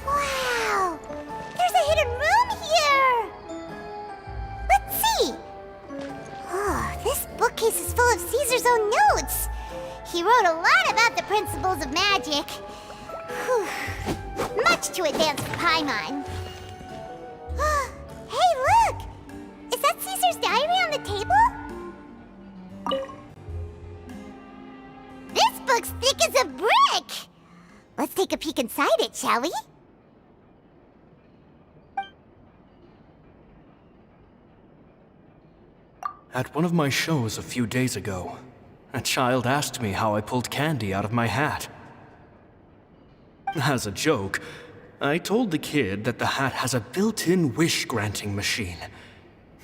Wow! There's a hidden room here! Let's see! Oh, this bookcase is full of Caesar's own notes. He wrote a lot about the principles of magic. Whew. Much too advanced for Paimon. Hey, look! Is that Caesar's diary on the table? This book's thick as a brick! Let's take a peek inside it, shall we? At one of my shows a few days ago, a child asked me how I pulled candy out of my hat. As a joke, I told the kid that the hat has a built-in wish-granting machine.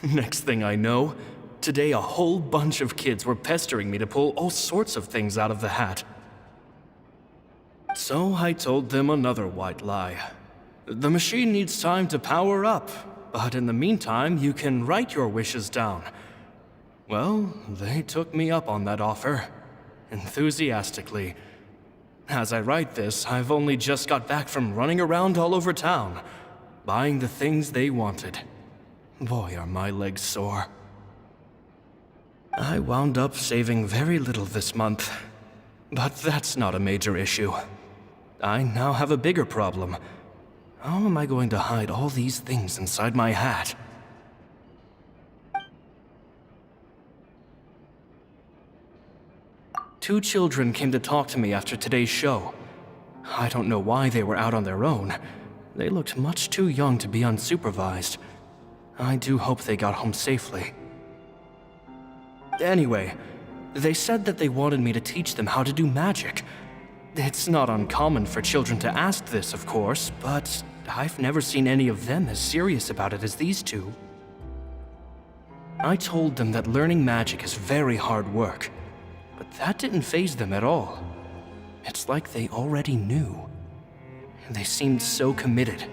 Next thing I know, today a whole bunch of kids were pestering me to pull all sorts of things out of the hat. So I told them another white lie. The machine needs time to power up, but in the meantime, you can write your wishes down. Well, they took me up on that offer, enthusiastically. As I write this, I've only just got back from running around all over town, buying the things they wanted. Boy, are my legs sore. I wound up saving very little this month, but that's not a major issue. I now have a bigger problem. How am I going to hide all these things inside my hat? Two children came to talk to me after today's show. I don't know why they were out on their own. They looked much too young to be unsupervised. I do hope they got home safely. Anyway, they said that they wanted me to teach them how to do magic. It's not uncommon for children to ask this, of course, but I've never seen any of them as serious about it as these two. I told them that learning magic is very hard work. But that didn't faze them at all. It's like they already knew. They seemed so committed.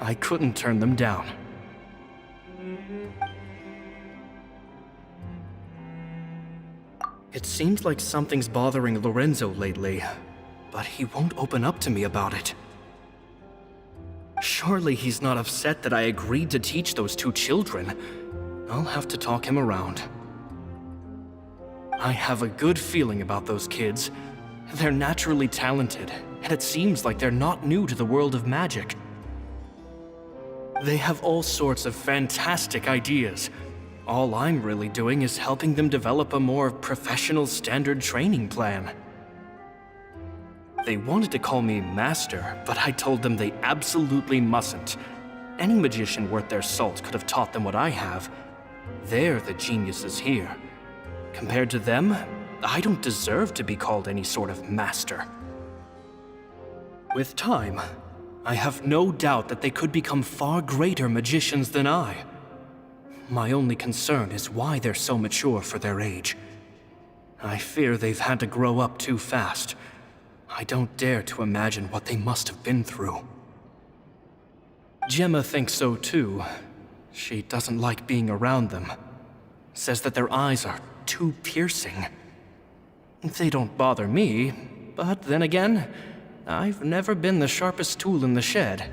I couldn't turn them down. It seems like something's bothering Lorenzo lately, but he won't open up to me about it. Surely he's not upset that I agreed to teach those two children. I'll have to talk him around. I have a good feeling about those kids. They're naturally talented, and it seems like they're not new to the world of magic. They have all sorts of fantastic ideas. All I'm really doing is helping them develop a more professional standard training plan. They wanted to call me Master, but I told them they absolutely mustn't. Any magician worth their salt could have taught them what I have. They're the geniuses here. Compared to them, I don't deserve to be called any sort of master. With time, I have no doubt that they could become far greater magicians than I. My only concern is why they're so mature for their age. I fear they've had to grow up too fast. I don't dare to imagine what they must have been through. Gemma thinks so too. She doesn't like being around them. Says that their eyes are too piercing. They don't bother me, but then again, I've never been the sharpest tool in the shed.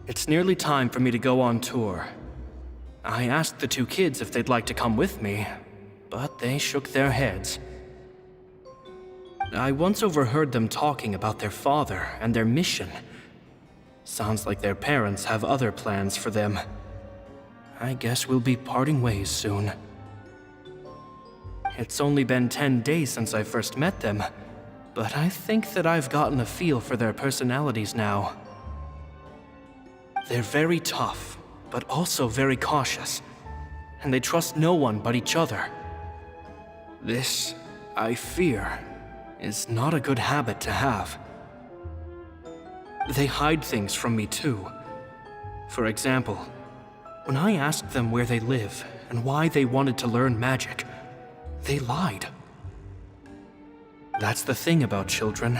It's nearly time for me to go on tour. I asked the two kids if they'd like to come with me, but they shook their heads. I once overheard them talking about their father and their mission. Sounds like their parents have other plans for them. I guess we'll be parting ways soon. It's only been 10 days since I first met them, but I think that I've gotten a feel for their personalities now. They're very tough, but also very cautious, and they trust no one but each other. This, I fear, is not a good habit to have. They hide things from me too. For example, when I asked them where they live and why they wanted to learn magic, they lied. That's the thing about children.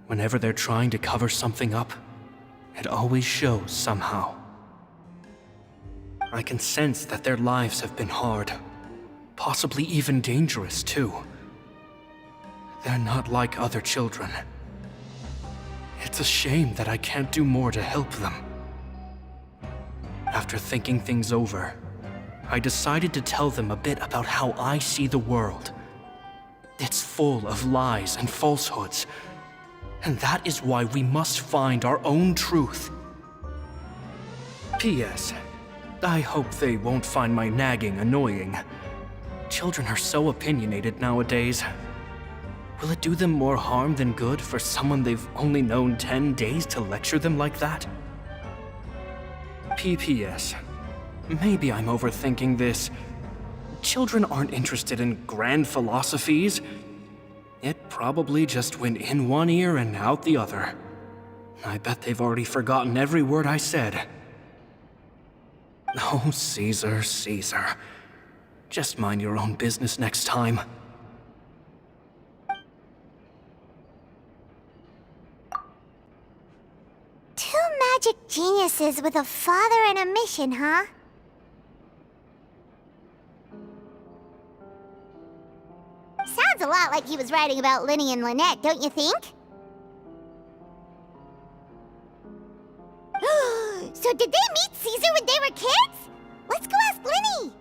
Whenever they're trying to cover something up, it always shows somehow. I can sense that their lives have been hard, Possibly even dangerous, too. They're not like other children. It's a shame that I can't do more to help them. After thinking things over, I decided to tell them a bit about how I see the world. It's full of lies and falsehoods, and that is why we must find our own truth. P.S. I hope they won't find my nagging annoying. Children are so opinionated nowadays. Will it do them more harm than good for someone they've only known 10 days to lecture them like that? P.P.S. Maybe I'm overthinking this. Children aren't interested in grand philosophies. It probably just went in one ear and out the other. I bet they've already forgotten every word I said. Oh, Caesar, Caesar. Just mind your own business next time. Two magic geniuses with a father and a mission, huh? Sounds a lot like he was writing about Linny and Lynette, don't you think? So did they meet Caesar when they were kids? Let's go ask Linny!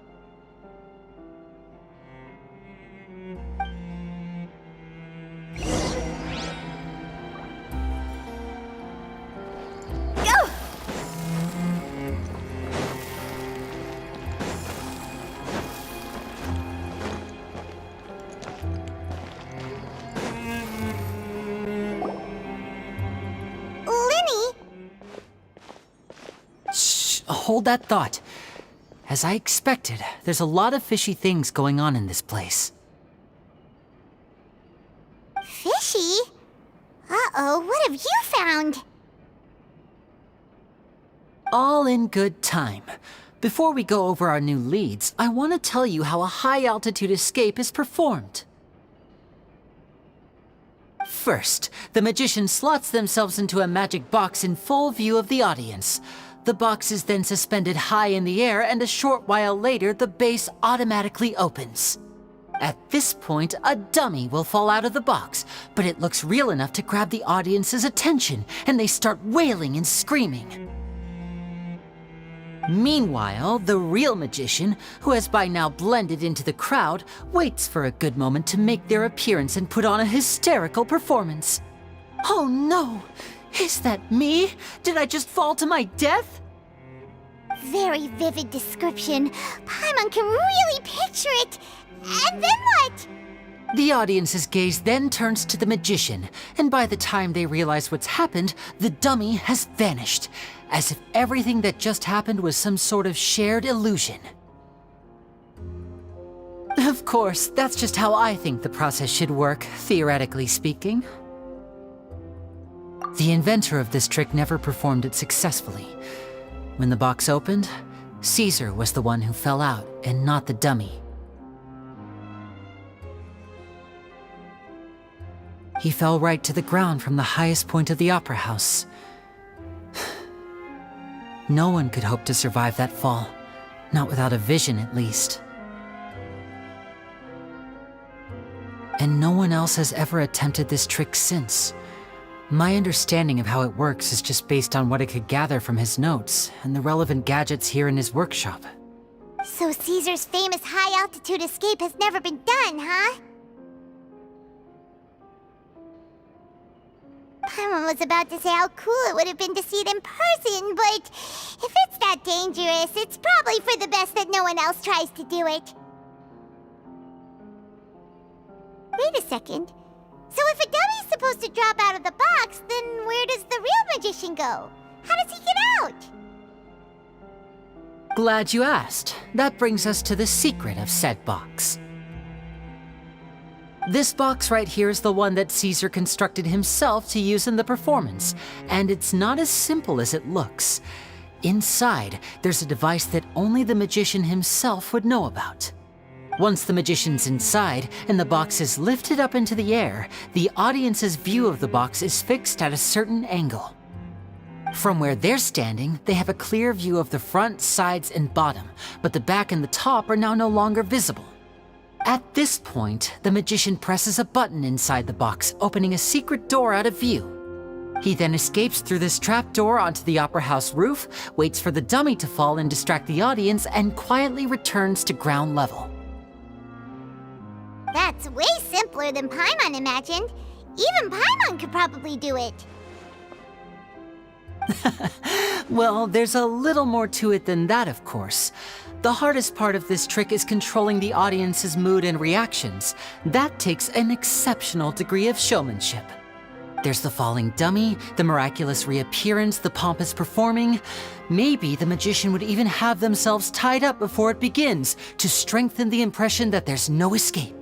Go! Linny? Shh, hold that thought. As I expected, there's a lot of fishy things going on in this place. Fishy? Uh-oh, what have you found? All in good time. Before we go over our new leads, I want to tell you how a high-altitude escape is performed. First, the magician slots themselves into a magic box in full view of the audience. The box is then suspended high in the air, and a short while later, the base automatically opens. At this point, a dummy will fall out of the box, but it looks real enough to grab the audience's attention, and they start wailing and screaming. Meanwhile, the real magician, who has by now blended into the crowd, waits for a good moment to make their appearance and put on a hysterical performance. Oh no! Is that me? Did I just fall to my death? Very vivid description. Paimon can really picture it. And then what? The audience's gaze then turns to the magician, and by the time they realize what's happened, the dummy has vanished, as if everything that just happened was some sort of shared illusion. Of course, that's just how I think the process should work, theoretically speaking. The inventor of this trick never performed it successfully. When the box opened, Caesar was the one who fell out, and not the dummy. He fell right to the ground from the highest point of the opera house. No one could hope to survive that fall, not without a vision at least. And no one else has ever attempted this trick since. My understanding of how it works is just based on what I could gather from his notes and the relevant gadgets here in his workshop. So Caesar's famous high-altitude escape has never been done, huh? Paimon was about to say how cool it would have been to see it in person, but if it's that dangerous, it's probably for the best that no one else tries to do it. Wait a second. So if a dummy's supposed to drop out of the box, then where does the real magician go? How does he get out? Glad you asked. That brings us to the secret of said box. This box right here is the one that Caesar constructed himself to use in the performance, and it's not as simple as it looks. Inside, there's a device that only the magician himself would know about. Once the magician's inside and the box is lifted up into the air, the audience's view of the box is fixed at a certain angle. From where they're standing, they have a clear view of the front, sides, and bottom, but the back and the top are now no longer visible. At this point, the magician presses a button inside the box, opening a secret door out of view. He then escapes through this trapdoor onto the opera house roof, waits for the dummy to fall and distract the audience, and quietly returns to ground level. That's way simpler than Paimon imagined. Even Paimon could probably do it. Well, there's a little more to it than that, of course. The hardest part of this trick is controlling the audience's mood and reactions. That takes an exceptional degree of showmanship. There's the falling dummy, the miraculous reappearance, the pompous performing. Maybe the magician would even have themselves tied up before it begins to strengthen the impression that there's no escape.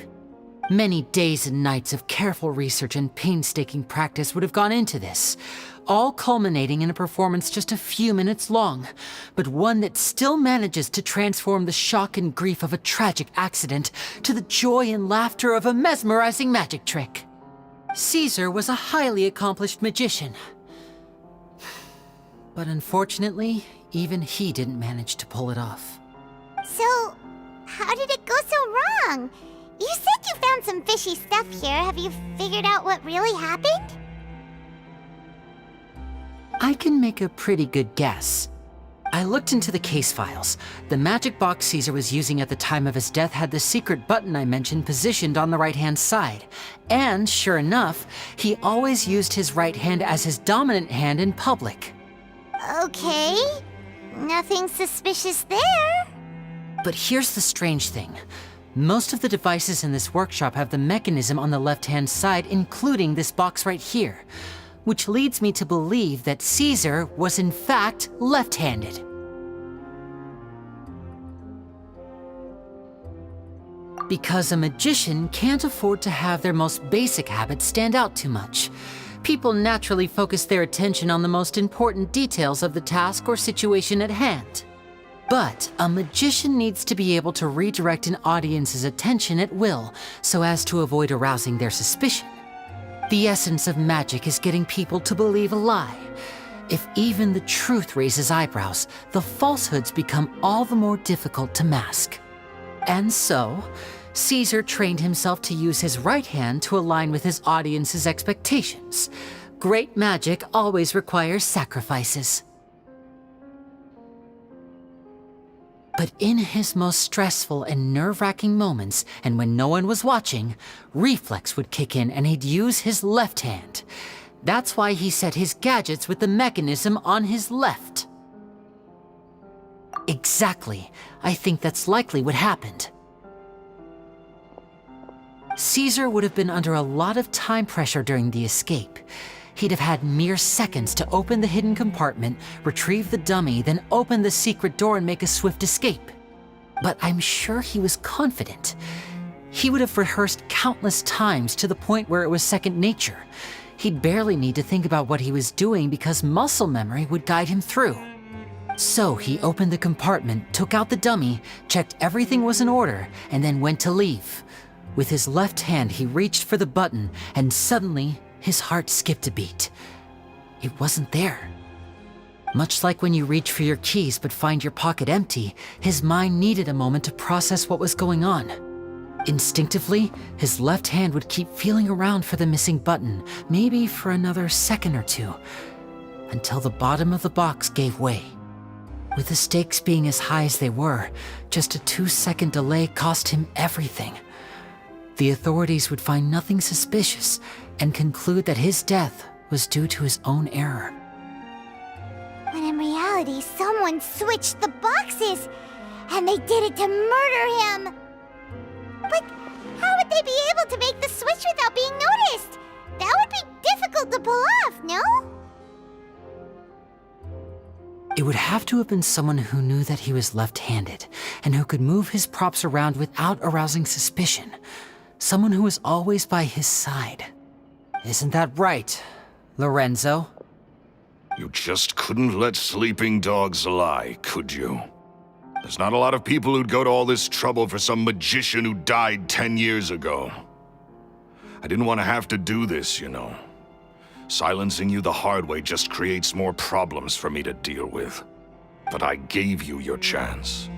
Many days and nights of careful research and painstaking practice would have gone into this, all culminating in a performance just a few minutes long, but one that still manages to transform the shock and grief of a tragic accident to the joy and laughter of a mesmerizing magic trick. Caesar was a highly accomplished magician. But unfortunately, even he didn't manage to pull it off. So, how did it go so wrong? You said you found some fishy stuff here. Have you figured out what really happened? I can make a pretty good guess. I looked into the case files. The magic box Caesar was using at the time of his death had the secret button I mentioned positioned on the right-hand side. And sure enough, he always used his right hand as his dominant hand in public. Okay. Nothing suspicious there. But here's the strange thing. Most of the devices in this workshop have the mechanism on the left-hand side, including this box right here, which leads me to believe that Caesar was in fact left-handed. Because a magician can't afford to have their most basic habits stand out too much. People naturally focus their attention on the most important details of the task or situation at hand. But a magician needs to be able to redirect an audience's attention at will so as to avoid arousing their suspicion. The essence of magic is getting people to believe a lie. If even the truth raises eyebrows, the falsehoods become all the more difficult to mask. And so, Caesar trained himself to use his right hand to align with his audience's expectations. Great magic always requires sacrifices. But in his most stressful and nerve-wracking moments, and when no one was watching, reflex would kick in and he'd use his left hand. That's why he set his gadgets with the mechanism on his left. Exactly. I think that's likely what happened. Caesar would have been under a lot of time pressure during the escape. He'd have had mere seconds to open the hidden compartment, retrieve the dummy, then open the secret door and make a swift escape. But I'm sure he was confident. He would have rehearsed countless times to the point where it was second nature. He'd barely need to think about what he was doing because muscle memory would guide him through. So he opened the compartment, took out the dummy, checked everything was in order, and then went to leave. With his left hand, he reached for the button, and suddenly, his heart skipped a beat. It wasn't there. Much like when you reach for your keys but find your pocket empty, his mind needed a moment to process what was going on. Instinctively, his left hand would keep feeling around for the missing button, maybe for another second or two, until the bottom of the box gave way. With the stakes being as high as they were, just a 2-second delay cost him everything. The authorities would find nothing suspicious and conclude that his death was due to his own error. When in reality, someone switched the boxes, and they did it to murder him. But how would they be able to make the switch without being noticed? That would be difficult to pull off, no? It would have to have been someone who knew that he was left-handed and who could move his props around without arousing suspicion. Someone who was always by his side. Isn't that right, Lorenzo? You just couldn't let sleeping dogs lie, could you? There's not a lot of people who'd go to all this trouble for some magician who died 10 years ago. I didn't want to have to do this, you know. Silencing you the hard way just creates more problems for me to deal with. But I gave you your chance.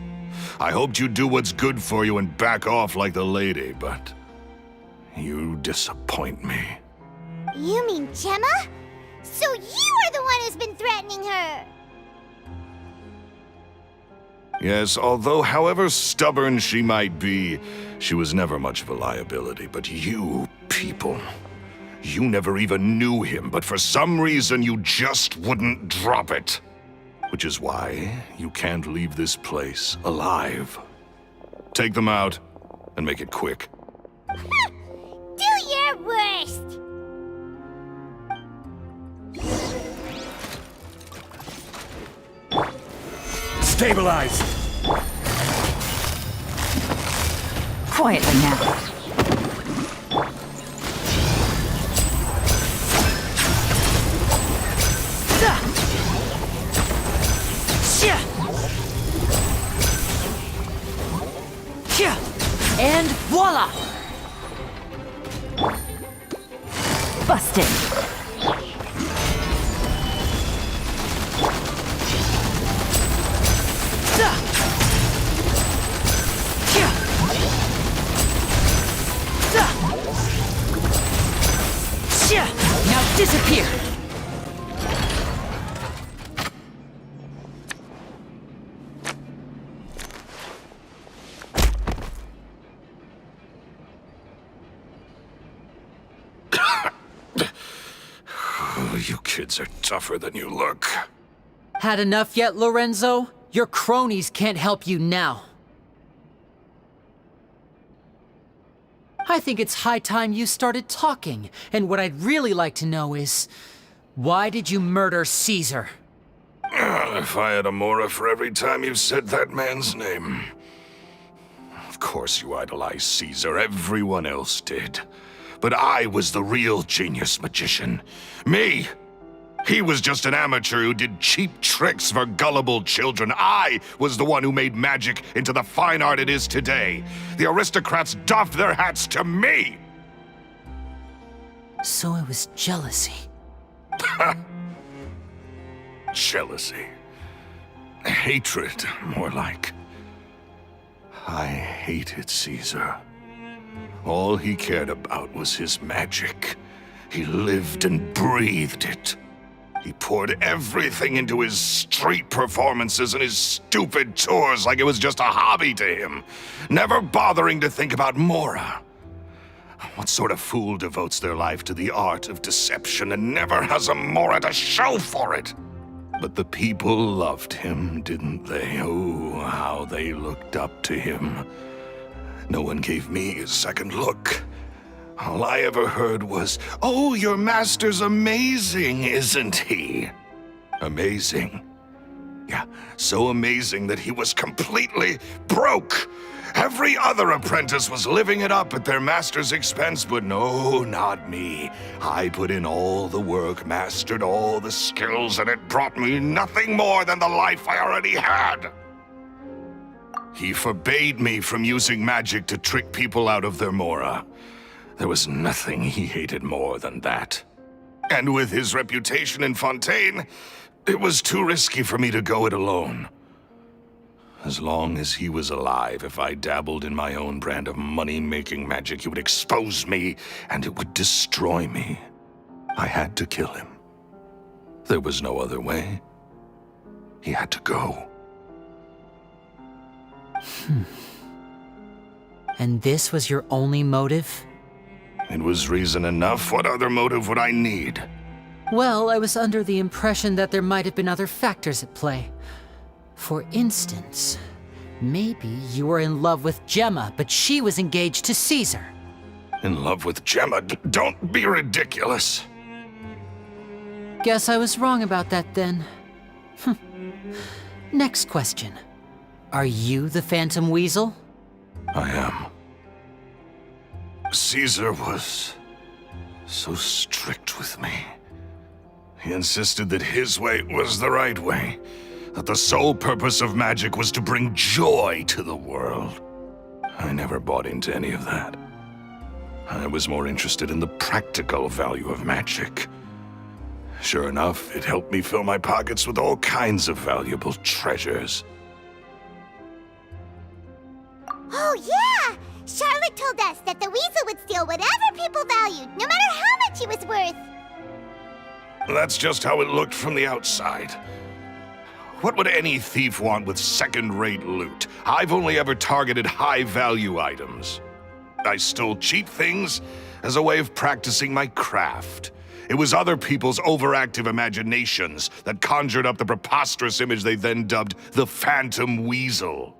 I hoped you'd do what's good for you and back off like the lady, but you disappoint me. You mean Gemma? So you are the one who's been threatening her! Yes, although however stubborn she might be, she was never much of a liability. But you people, you never even knew him, but for some reason you just wouldn't drop it. Which is why you can't leave this place alive. Take them out, and make it quick. Do your worst! Stabilize! Quietly now. And voila! Busted. Now disappear! You kids are tougher than you look. Had enough yet, Lorenzo? Your cronies can't help you now. I think it's high time you started talking, and what I'd really like to know is, why did you murder Caesar? If I had a Mora for every time you've said that man's name. Of course you idolized Caesar, everyone else did. But I was the real genius magician. Me! He was just an amateur who did cheap tricks for gullible children. I was the one who made magic into the fine art it is today. The aristocrats doffed their hats to me! So it was jealousy. Jealousy. Hatred, more like. I hated Caesar. All he cared about was his magic. He lived and breathed it. He poured everything into his street performances and his stupid tours like it was just a hobby to him, never bothering to think about Mora. What sort of fool devotes their life to the art of deception and never has a Mora to show for it? But the people loved him, didn't they? Oh, how they looked up to him. No one gave me a second look. All I ever heard was, "Oh, your master's amazing, isn't he?" Amazing. Yeah, so amazing that he was completely broke. Every other apprentice was living it up at their master's expense, but no, not me. I put in all the work, mastered all the skills, and it brought me nothing more than the life I already had. He forbade me from using magic to trick people out of their Mora. There was nothing he hated more than that. And with his reputation in Fontaine, it was too risky for me to go it alone. As long as he was alive, if I dabbled in my own brand of money-making magic, he would expose me, and it would destroy me. I had to kill him. There was no other way. He had to go. And this was your only motive? It was reason enough. What other motive would I need? Well, I was under the impression that there might have been other factors at play. For instance, maybe you were in love with Gemma, but she was engaged to Caesar. In love with Gemma? Don't be ridiculous. Guess I was wrong about that then. Next question. Are you the Phantom Weasel? I am. Caesar was so strict with me. He insisted that his way was the right way, that the sole purpose of magic was to bring joy to the world. I never bought into any of that. I was more interested in the practical value of magic. Sure enough, it helped me fill my pockets with all kinds of valuable treasures. that the weasel would steal whatever people valued, no matter how much he was worth. That's just how it looked from the outside. What would any thief want with second-rate loot? I've only ever targeted high-value items. I stole cheap things as a way of practicing my craft. It was other people's overactive imaginations that conjured up the preposterous image they then dubbed the Phantom Weasel.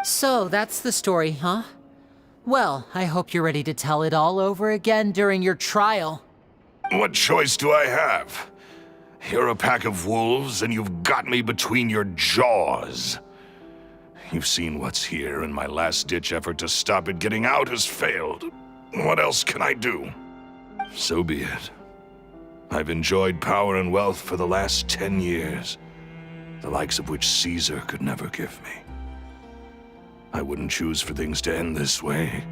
So that's the story, huh? Well, I hope you're ready to tell it all over again during your trial. What choice do I have? You're a pack of wolves, and you've got me between your jaws. You've seen what's here, and my last-ditch effort to stop it getting out has failed. What else can I do? So be it. I've enjoyed power and wealth for the last 10 years, the likes of which Caesar could never give me. I wouldn't choose for things to end this way,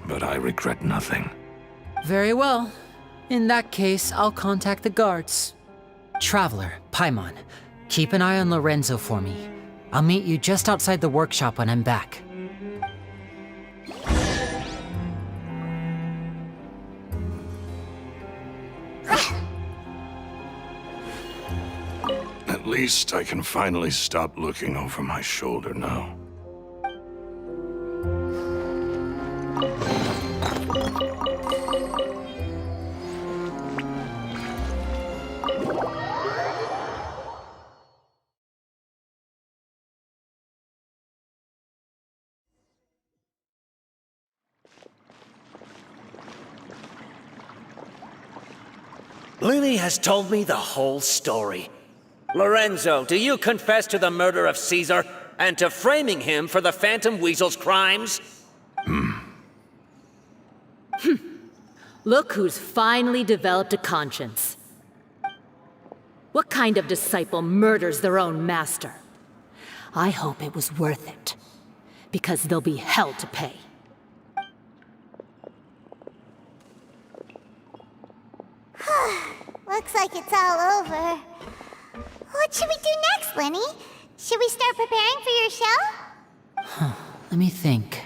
but I regret nothing. Very well. In that case, I'll contact the guards. Traveler, Paimon, keep an eye on Lorenzo for me. I'll meet you just outside the workshop when I'm back. At least I can finally stop looking over my shoulder now. Linny has told me the whole story. Lorenzo, do you confess to the murder of Caesar and to framing him for the Phantom Weasel's crimes? Look who's finally developed a conscience. What kind of disciple murders their own master? I hope it was worth it, because they'll be hell to pay. Looks like it's all over. What should we do next, Linny? Should we start preparing for your show? Let me think.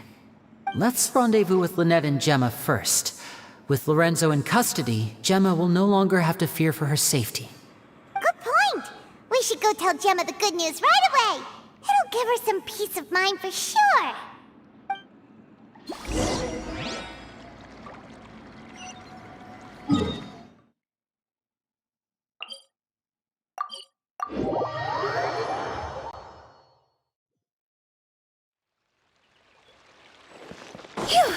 Let's rendezvous with Lynette and Gemma first. With Lorenzo in custody, Gemma will no longer have to fear for her safety. Good point. We should go tell Gemma the good news right away. It'll give her some peace of mind for sure. Phew!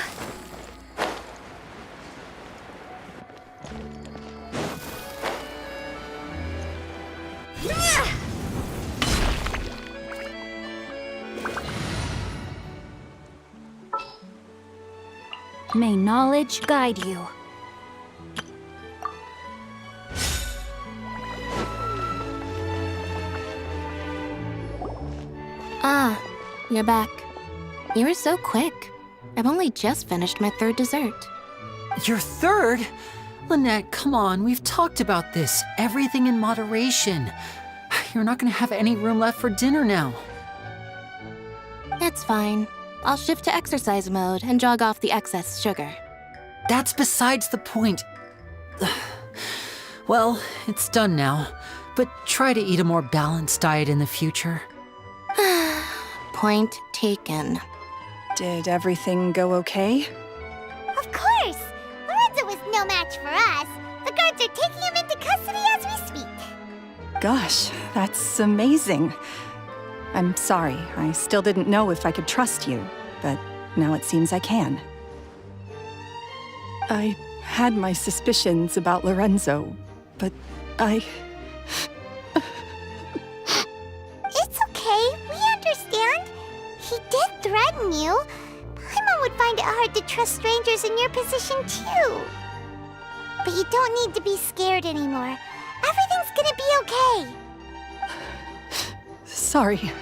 May knowledge guide you. Ah, you're back. You were so quick. I've only just finished my third dessert. Your third? Lynette, come on, we've talked about this. Everything in moderation. You're not gonna have any room left for dinner now. It's fine. I'll shift to exercise mode and jog off the excess sugar. That's besides the point. Well, it's done now, but try to eat a more balanced diet in the future. Point taken. Did everything go okay? Of course! Lorenzo was no match for us. The guards are taking him into custody as we speak. Gosh, that's amazing. I'm sorry, I still didn't know if I could trust you, but now it seems I can. I had my suspicions about Lorenzo, but It's okay, we understand. He did threaten you. Paimon would find it hard to trust strangers in your position, too. But you don't need to be scared anymore. Everything's gonna be okay. Sorry.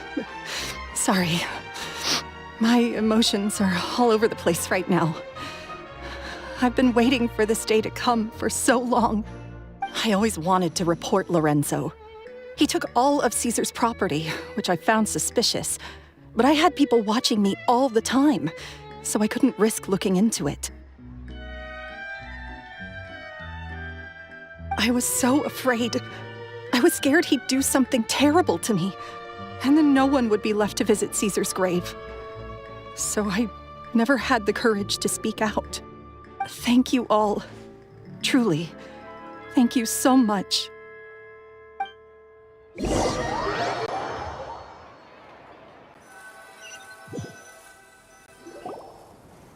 Sorry. My emotions are all over the place right now. I've been waiting for this day to come for so long. I always wanted to report Lorenzo. He took all of Caesar's property, which I found suspicious. But I had people watching me all the time. so I couldn't risk looking into it. I was so afraid. I was scared he'd do something terrible to me, and then no one would be left to visit Caesar's grave. So I never had the courage to speak out. Thank you all. Truly, thank you so much.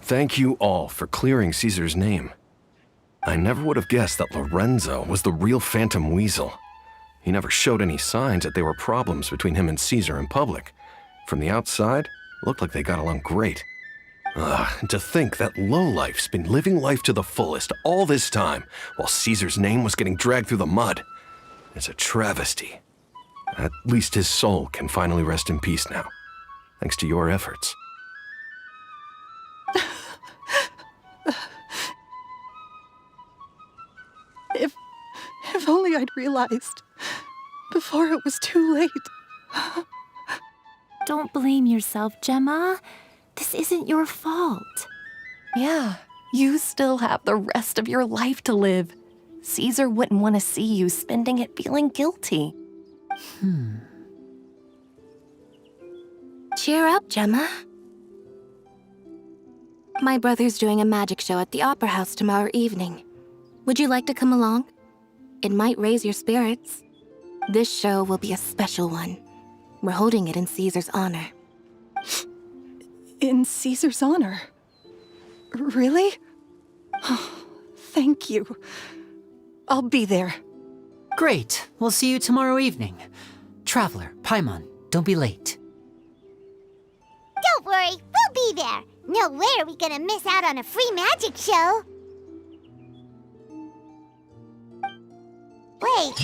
Thank you all for clearing Caesar's name. I never would have guessed that Lorenzo was the real Phantom Weasel. He never showed any signs that there were problems between him and Caesar in public. From the outside, it looked like they got along great. To think that lowlife's been living life to the fullest all this time, while Caesar's name was getting dragged through the mud. It's a travesty. At least his soul can finally rest in peace now, thanks to your efforts. If only I'd realized before it was too late. Don't blame yourself, Gemma. This isn't your fault. Yeah, you still have the rest of your life to live. Caesar wouldn't want to see you spending it feeling guilty. Cheer up, Gemma. My brother's doing a magic show at the Opera House tomorrow evening. Would you like to come along? It might raise your spirits. This show will be a special one. We're holding it in Caesar's honor. In Caesar's honor? Really? Oh, thank you. I'll be there. Great. We'll see you tomorrow evening. Traveler, Paimon, don't be late. Don't worry, we'll be there. No way are we gonna miss out on a free magic show. Wait,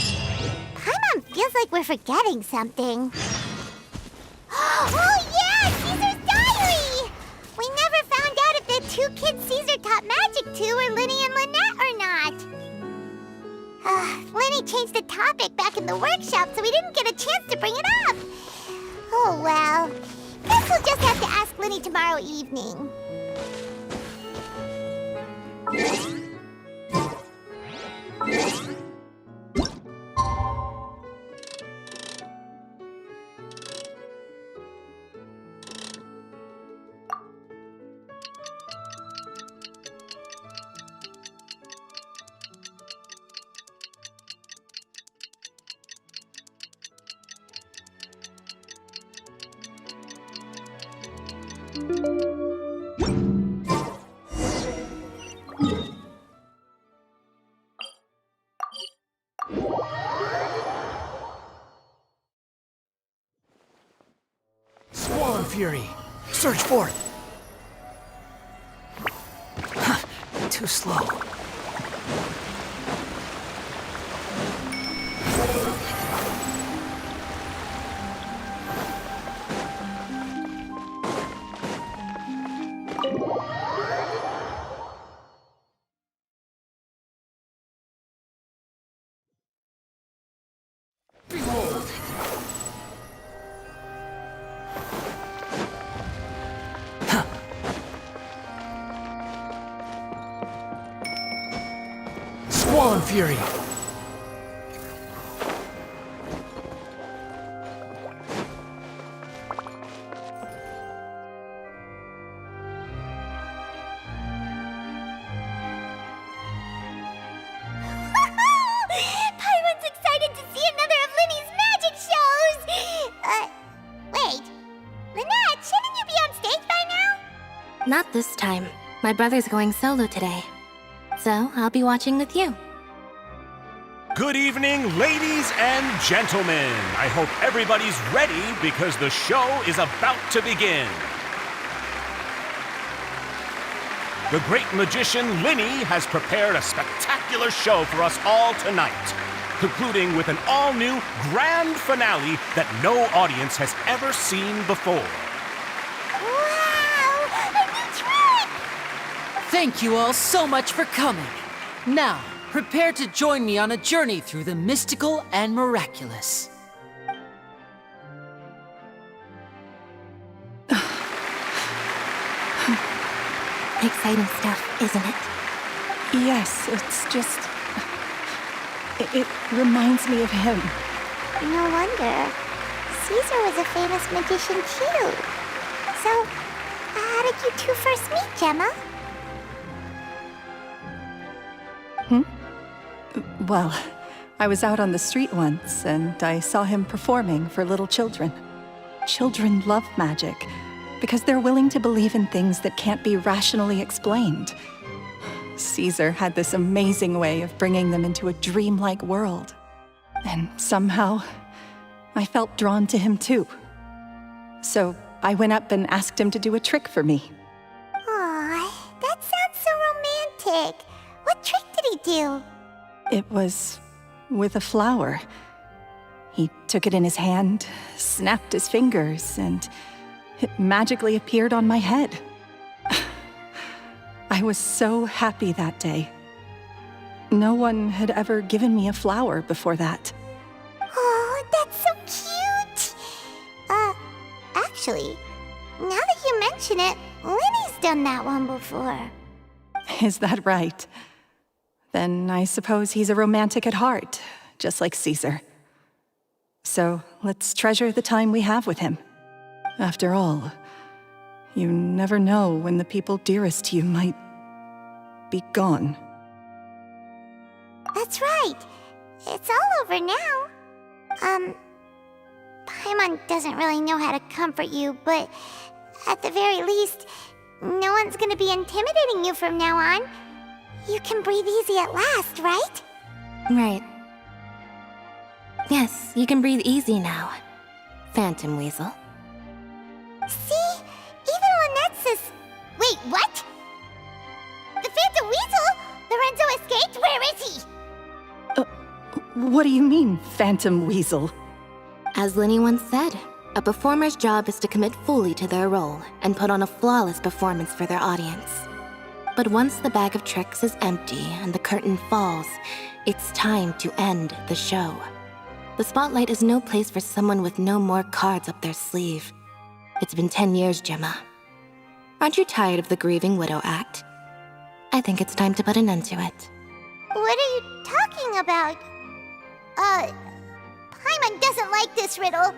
Paimon feels like we're forgetting something. Oh yeah, Caesar's diary! We never found out if the two kids Caesar taught magic to were Linny and Lynette or not. Linny changed the topic back in the workshop, so we didn't get a chance to bring it up. Oh well, guess we'll just have to ask Linny tomorrow evening. Squall Fury! Surge forth! Too slow. Behold! Squall Fury! Paimon's excited to see another of Linny's magic shows! Wait. Lynette, shouldn't you be on stage by now? Not this time. My brother's going solo today. So I'll be watching with you. Good evening, ladies and gentlemen. I hope everybody's ready because the show is about to begin. The great magician Linny has prepared a spectacular show for us all tonight, concluding with an all-new grand finale that no audience has ever seen before. Wow! A new trick! Thank you all so much for coming. Now, prepare to join me on a journey through the mystical and miraculous. exciting stuff, isn't it? Yes, it's just... It reminds me of him. No wonder. Caesar was a famous magician too. So, how did you two first meet, Gemma? Well, I was out on the street once, and I saw him performing for little children. Children love magic, because they're willing to believe in things that can't be rationally explained. Caesar had this amazing way of bringing them into a dreamlike world. And somehow, I felt drawn to him too. So I went up and asked him to do a trick for me. Aw, that sounds so romantic. What trick did he do? It was with a flower. He took it in his hand, snapped his fingers, and it magically appeared on my head. I was so happy that day. No one had ever given me a flower before that. Oh, that's so cute! Actually, now that you mention it, Linny's done that one before. Is that right? Then I suppose he's a romantic at heart, just like Caesar. So let's treasure the time we have with him. After all, you never know when the people dearest to you might be gone. That's right. It's all over now. Paimon doesn't really know how to comfort you, but at the very least, no one's gonna be intimidating you from now on. You can breathe easy at last, right? Right. Yes, you can breathe easy now, Phantom Weasel. See? Even Lynette says... Wait, what? The Phantom Weasel? Lorenzo escaped? Where is he? What do you mean, Phantom Weasel? As Linny once said, a performer's job is to commit fully to their role and put on a flawless performance for their audience. But once the bag of tricks is empty and the curtain falls, it's time to end the show. The spotlight is no place for someone with no more cards up their sleeve. It's been 10 years, Gemma. Aren't you tired of the grieving widow act? I think it's time to put an end to it. What are you talking about? Paimon doesn't like this riddle.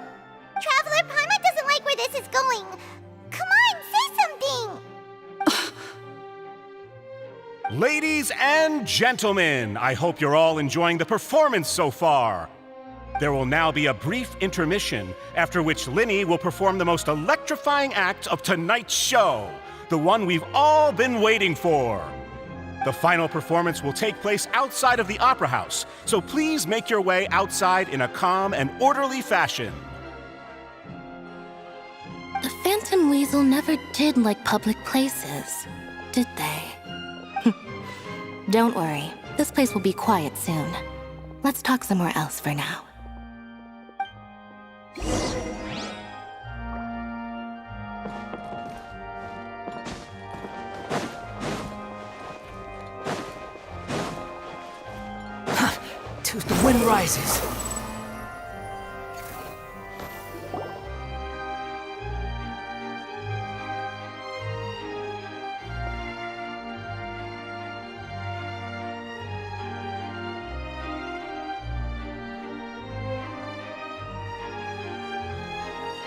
Traveler, Paimon doesn't like where this is going. Come on, say something! Ladies and gentlemen, I hope you're all enjoying the performance so far. There will now be a brief intermission, after which Linny will perform the most electrifying act of tonight's show, the one we've all been waiting for. The final performance will take place outside of the Opera House, so please make your way outside in a calm and orderly fashion. The Phantom Weasel never did like public places, did they? Don't worry, this place will be quiet soon. Let's talk somewhere else for now. The wind rises.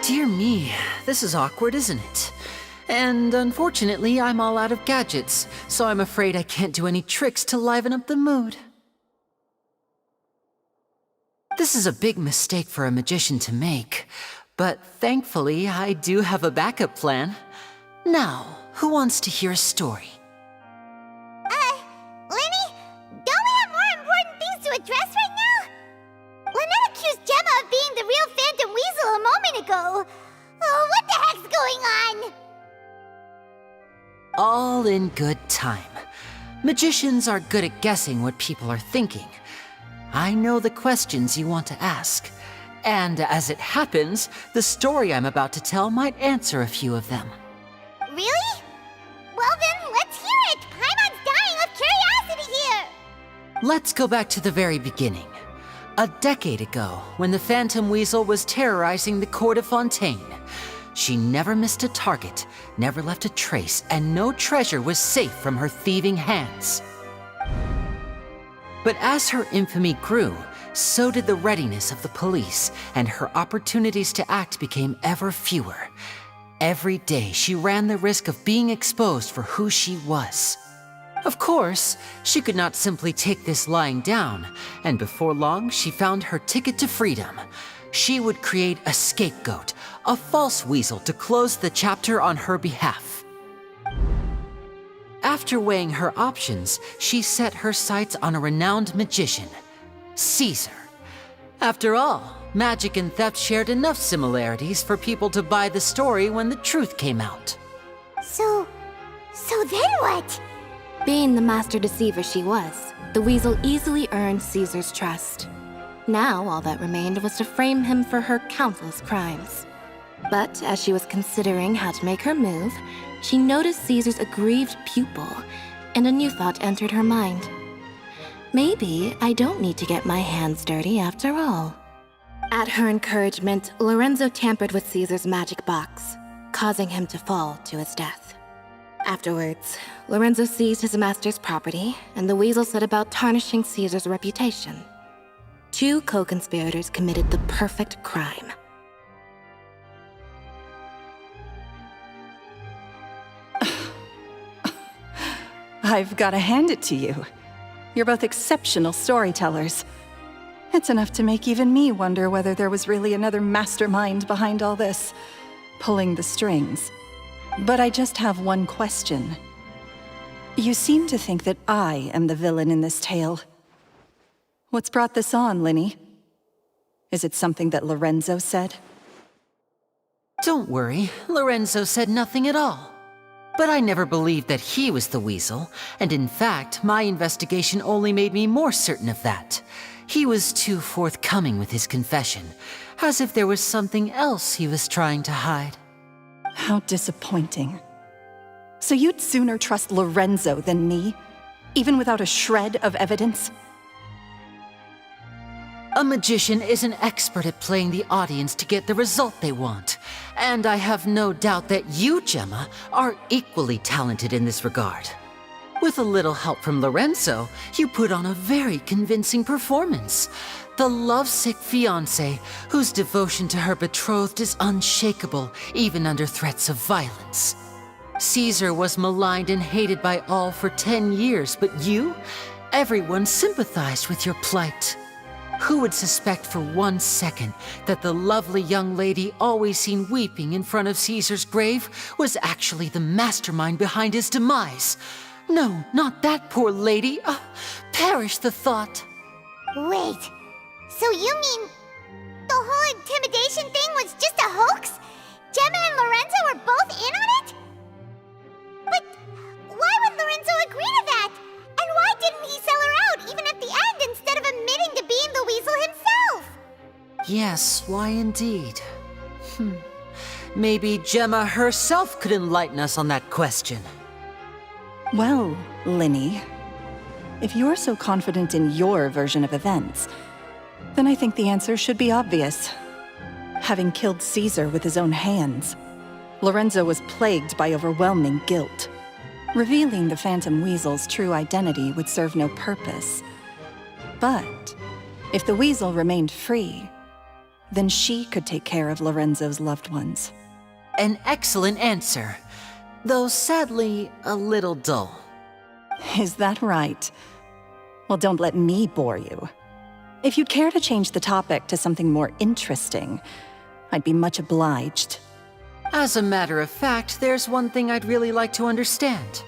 Dear me, this is awkward, isn't it? And unfortunately, I'm all out of gadgets, so I'm afraid I can't do any tricks to liven up the mood. This is a big mistake for a magician to make, but thankfully I do have a backup plan. Now, who wants to hear a story? Linny? Don't we have more important things to address right now? Lynette accused Gemma of being the real Phantom Weasel a moment ago. Oh, what the heck's going on? All in good time. Magicians are good at guessing what people are thinking. I know the questions you want to ask. And as it happens, the story I'm about to tell might answer a few of them. Really? Well then, let's hear it! Paimon's dying of curiosity here! Let's go back to the very beginning. A decade ago, when the Phantom Weasel was terrorizing the court of Fontaine, She never missed a target, never left a trace, and no treasure was safe from her thieving hands. But as her infamy grew, so did the readiness of the police, and her opportunities to act became ever fewer. Every day she ran the risk of being exposed for who she was. Of course, she could not simply take this lying down, and before long she found her ticket to freedom. She would create a scapegoat, a false weasel to close the chapter on her behalf. After weighing her options, she set her sights on a renowned magician, Caesar. After all, magic and theft shared enough similarities for people to buy the story when the truth came out. So then what? Being the master deceiver she was, the weasel easily earned Caesar's trust. Now all that remained was to frame him for her countless crimes. But as she was considering how to make her move, she noticed Caesar's aggrieved pupil, and a new thought entered her mind. Maybe I don't need to get my hands dirty after all. At her encouragement, Lorenzo tampered with Caesar's magic box, causing him to fall to his death. Afterwards, Lorenzo seized his master's property, and the weasel set about tarnishing Caesar's reputation. Two co-conspirators committed the perfect crime. I've got to hand it to you. You're both exceptional storytellers. It's enough to make even me wonder whether there was really another mastermind behind all this, pulling the strings. But I just have one question. You seem to think that I am the villain in this tale. What's brought this on, Linny? Is it something that Lorenzo said? Don't worry, Lorenzo said nothing at all. But I never believed that he was the weasel, and in fact, my investigation only made me more certain of that. He was too forthcoming with his confession, as if there was something else he was trying to hide. How disappointing. So you'd sooner trust Lorenzo than me, even without a shred of evidence? A magician is an expert at playing the audience to get the result they want. And I have no doubt that you, Gemma, are equally talented in this regard. With a little help from Lorenzo, you put on a very convincing performance. The lovesick fiancé, whose devotion to her betrothed is unshakable, even under threats of violence. Caesar was maligned and hated by all for 10 years, but you? Everyone sympathized with your plight. Who would suspect for 1 second that the lovely young lady always seen weeping in front of Caesar's grave was actually the mastermind behind his demise? No, not that poor lady. Perish the thought. Wait, so you mean the whole intimidation thing was just a hoax? Gemma and Lorenzo were both in on it? But why would Lorenzo agree to that? And why didn't he sell her out even at the end instead of admitting to being the weasel himself? Yes, why indeed? Maybe Gemma herself could enlighten us on that question. Well, Linny, if you're so confident in your version of events, then I think the answer should be obvious. Having killed Caesar with his own hands, Lorenzo was plagued by overwhelming guilt. Revealing the Phantom Weasel's true identity would serve no purpose. But if the Weasel remained free, then she could take care of Lorenzo's loved ones. An excellent answer, though sadly a little dull. Is that right? Well, don't let me bore you. If you'd care to change the topic to something more interesting, I'd be much obliged. As a matter of fact, there's one thing I'd really like to understand.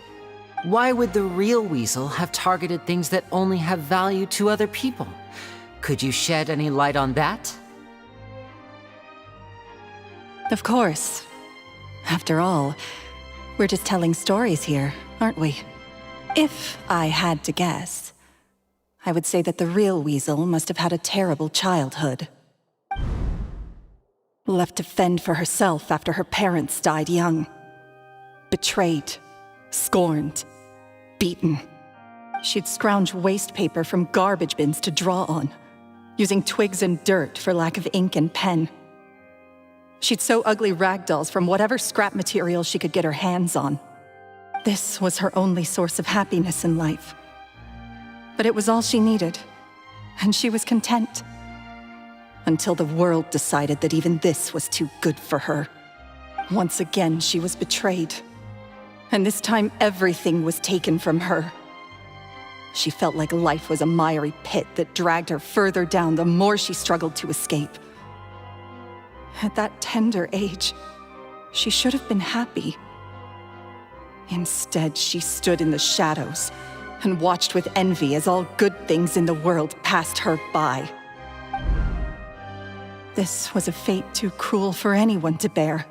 Why would the real weasel have targeted things that only have value to other people? Could you shed any light on that? Of course. After all, we're just telling stories here, aren't we? If I had to guess, I would say that the real weasel must have had a terrible childhood. Left to fend for herself after her parents died young. Betrayed, scorned, beaten. She'd scrounge waste paper from garbage bins to draw on, using twigs and dirt for lack of ink and pen. She'd sew ugly rag dolls from whatever scrap material she could get her hands on. This was her only source of happiness in life. But it was all she needed, and she was content. Until the world decided that even this was too good for her. Once again, she was betrayed. And this time, everything was taken from her. She felt like life was a miry pit that dragged her further down the more she struggled to escape. At that tender age, she should have been happy. Instead, she stood in the shadows and watched with envy as all good things in the world passed her by. This was a fate too cruel for anyone to bear.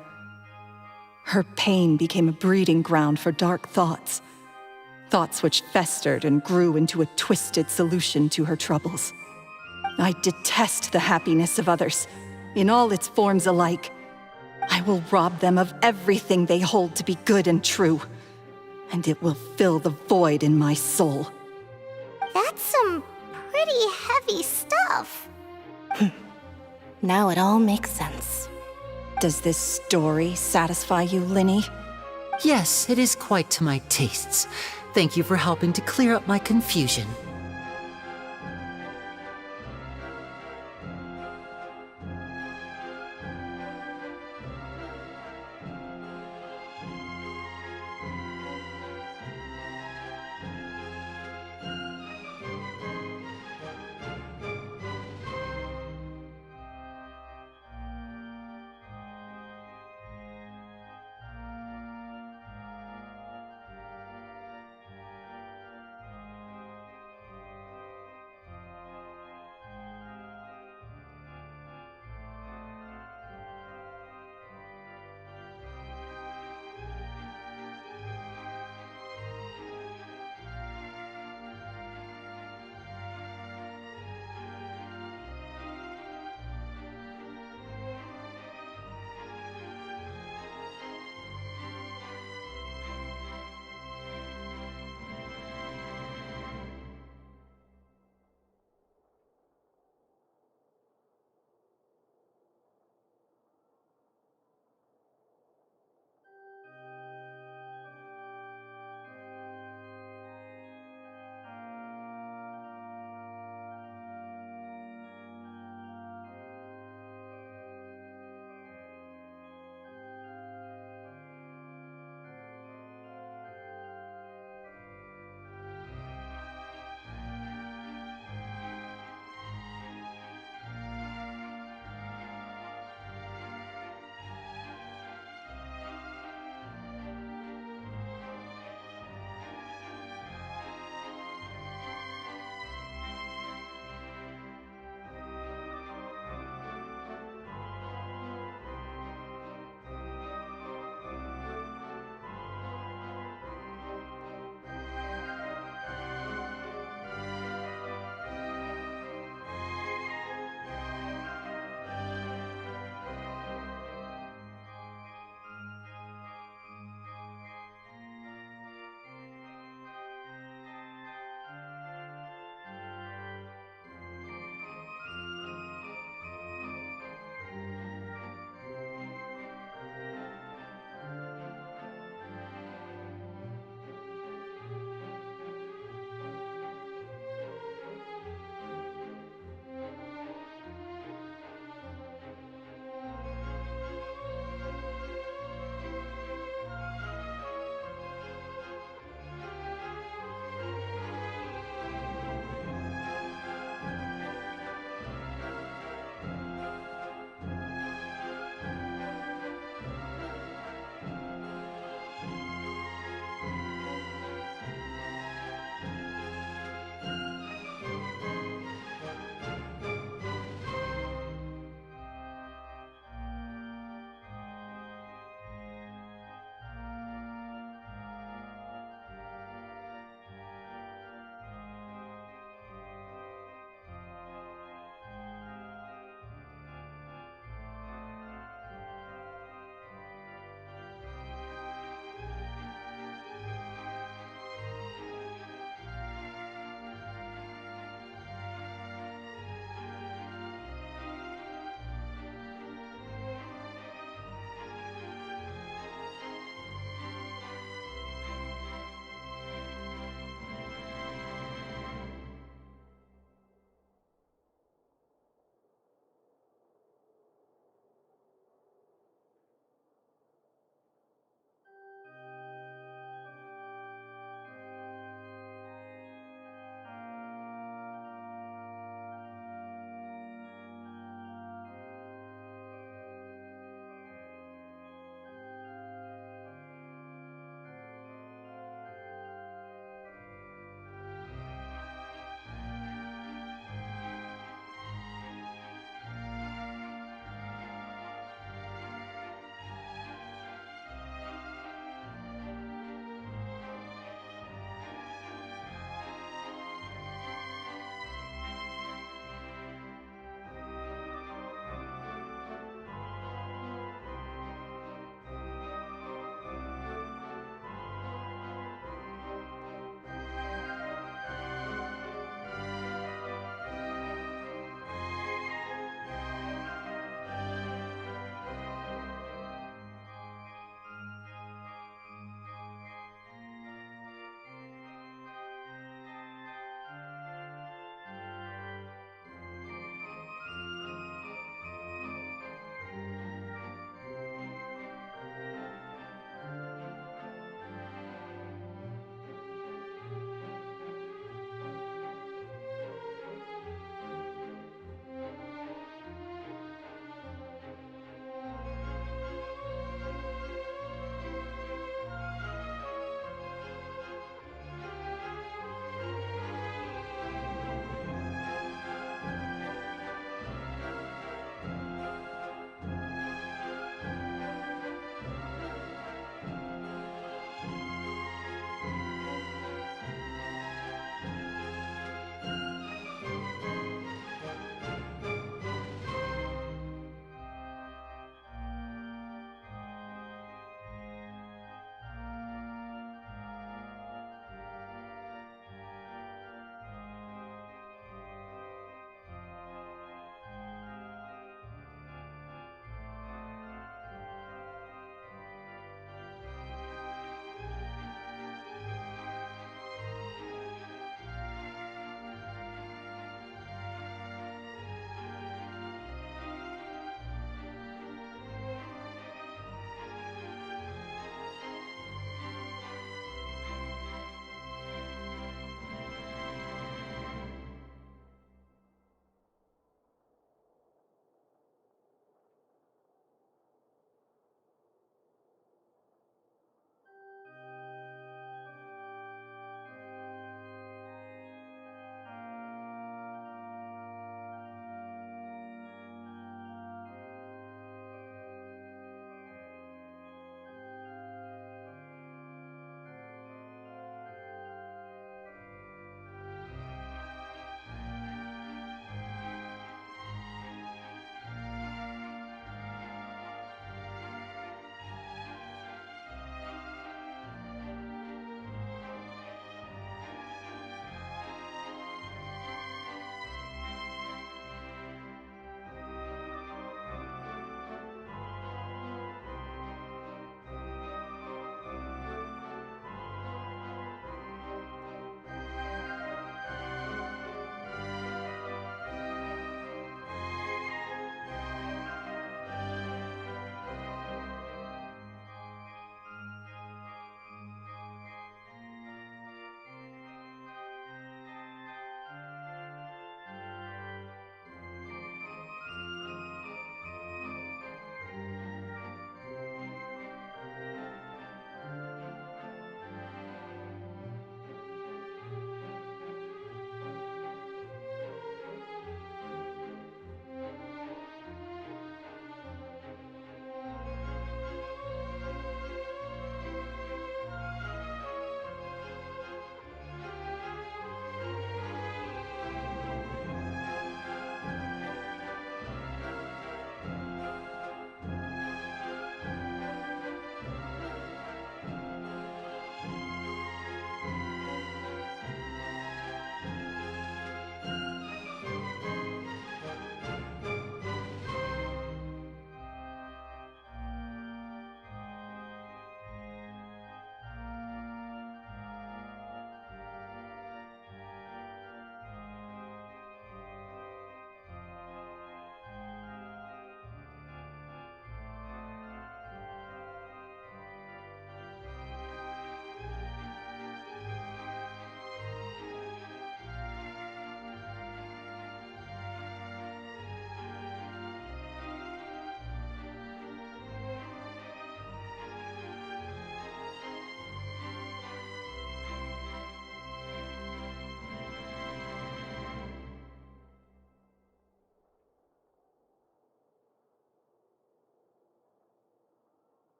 Her pain became a breeding ground for dark thoughts. Thoughts which festered and grew into a twisted solution to her troubles. I detest the happiness of others, in all its forms alike. I will rob them of everything they hold to be good and true, and it will fill the void in my soul. That's some pretty heavy stuff. Now it all makes sense. Does this story satisfy you, Linny? Yes, it is quite to my tastes. Thank you for helping to clear up my confusion.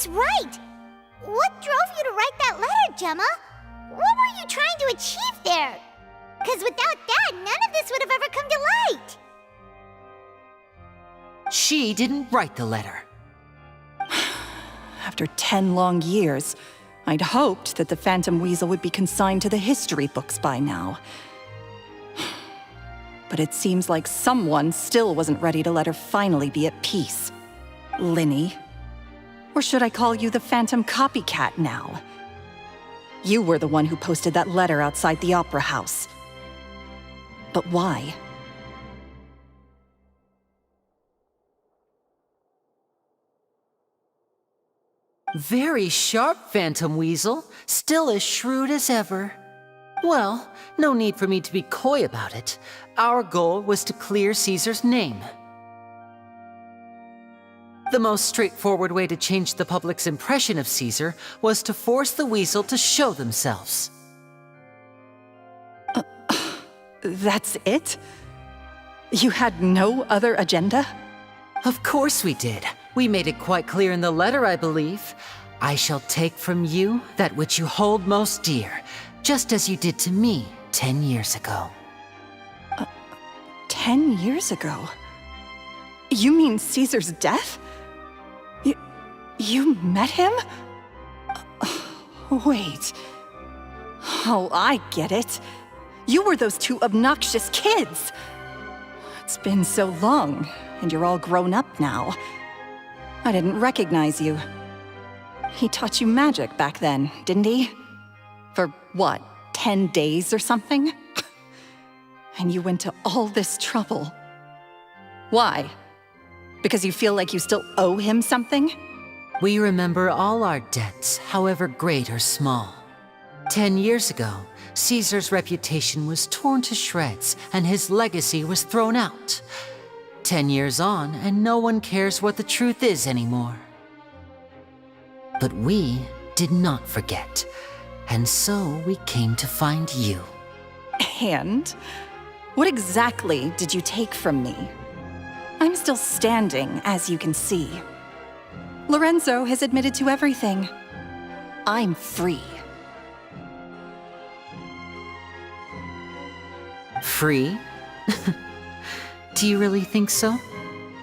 That's right! What drove you to write that letter, Gemma? What were you trying to achieve there? Because without that, none of this would have ever come to light! She didn't write the letter. After 10 long years, I'd hoped that the Phantom Weasel would be consigned to the history books by now. But it seems like someone still wasn't ready to let her finally be at peace. Linny. Or should I call you the Phantom Copycat now? You were the one who posted that letter outside the Opera House. But why? Very sharp, Phantom Weasel. Still as shrewd as ever. Well, no need for me to be coy about it. Our goal was to clear Caesar's name. The most straightforward way to change the public's impression of Caesar was to force the Weasel to show themselves. That's it? You had no other agenda? Of course we did. We made it quite clear in the letter, I believe. I shall take from you that which you hold most dear, just as you did to me 10 years ago. 10 years ago? You mean Caesar's death? You met him? Wait. Oh, I get it. You were those two obnoxious kids. It's been so long, and you're all grown up now. I didn't recognize you. He taught you magic back then, didn't he? For what, 10 days or something? And you went to all this trouble. Why? Because you feel like you still owe him something? We remember all our debts, however great or small. 10 years ago, Caesar's reputation was torn to shreds, and his legacy was thrown out. 10 years on, and no one cares what the truth is anymore. But we did not forget, and so we came to find you. And? What exactly did you take from me? I'm still standing, as you can see. Lorenzo has admitted to everything. I'm free. Free? Do you really think so?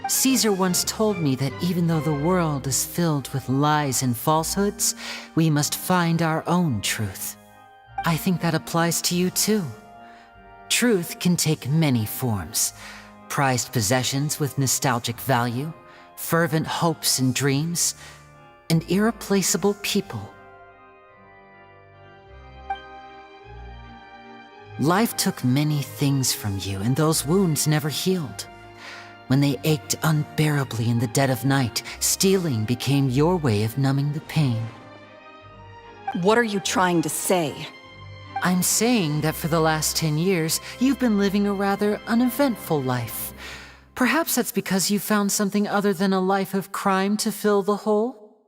Caesar once told me that even though the world is filled with lies and falsehoods, we must find our own truth. I think that applies to you too. Truth can take many forms. Prized possessions with nostalgic value, fervent hopes and dreams, and irreplaceable people. Life took many things from you, and those wounds never healed. When they ached unbearably in the dead of night, stealing became your way of numbing the pain. What are you trying to say? I'm saying that for the last 10 years, you've been living a rather uneventful life. Perhaps that's because you found something other than a life of crime to fill the hole?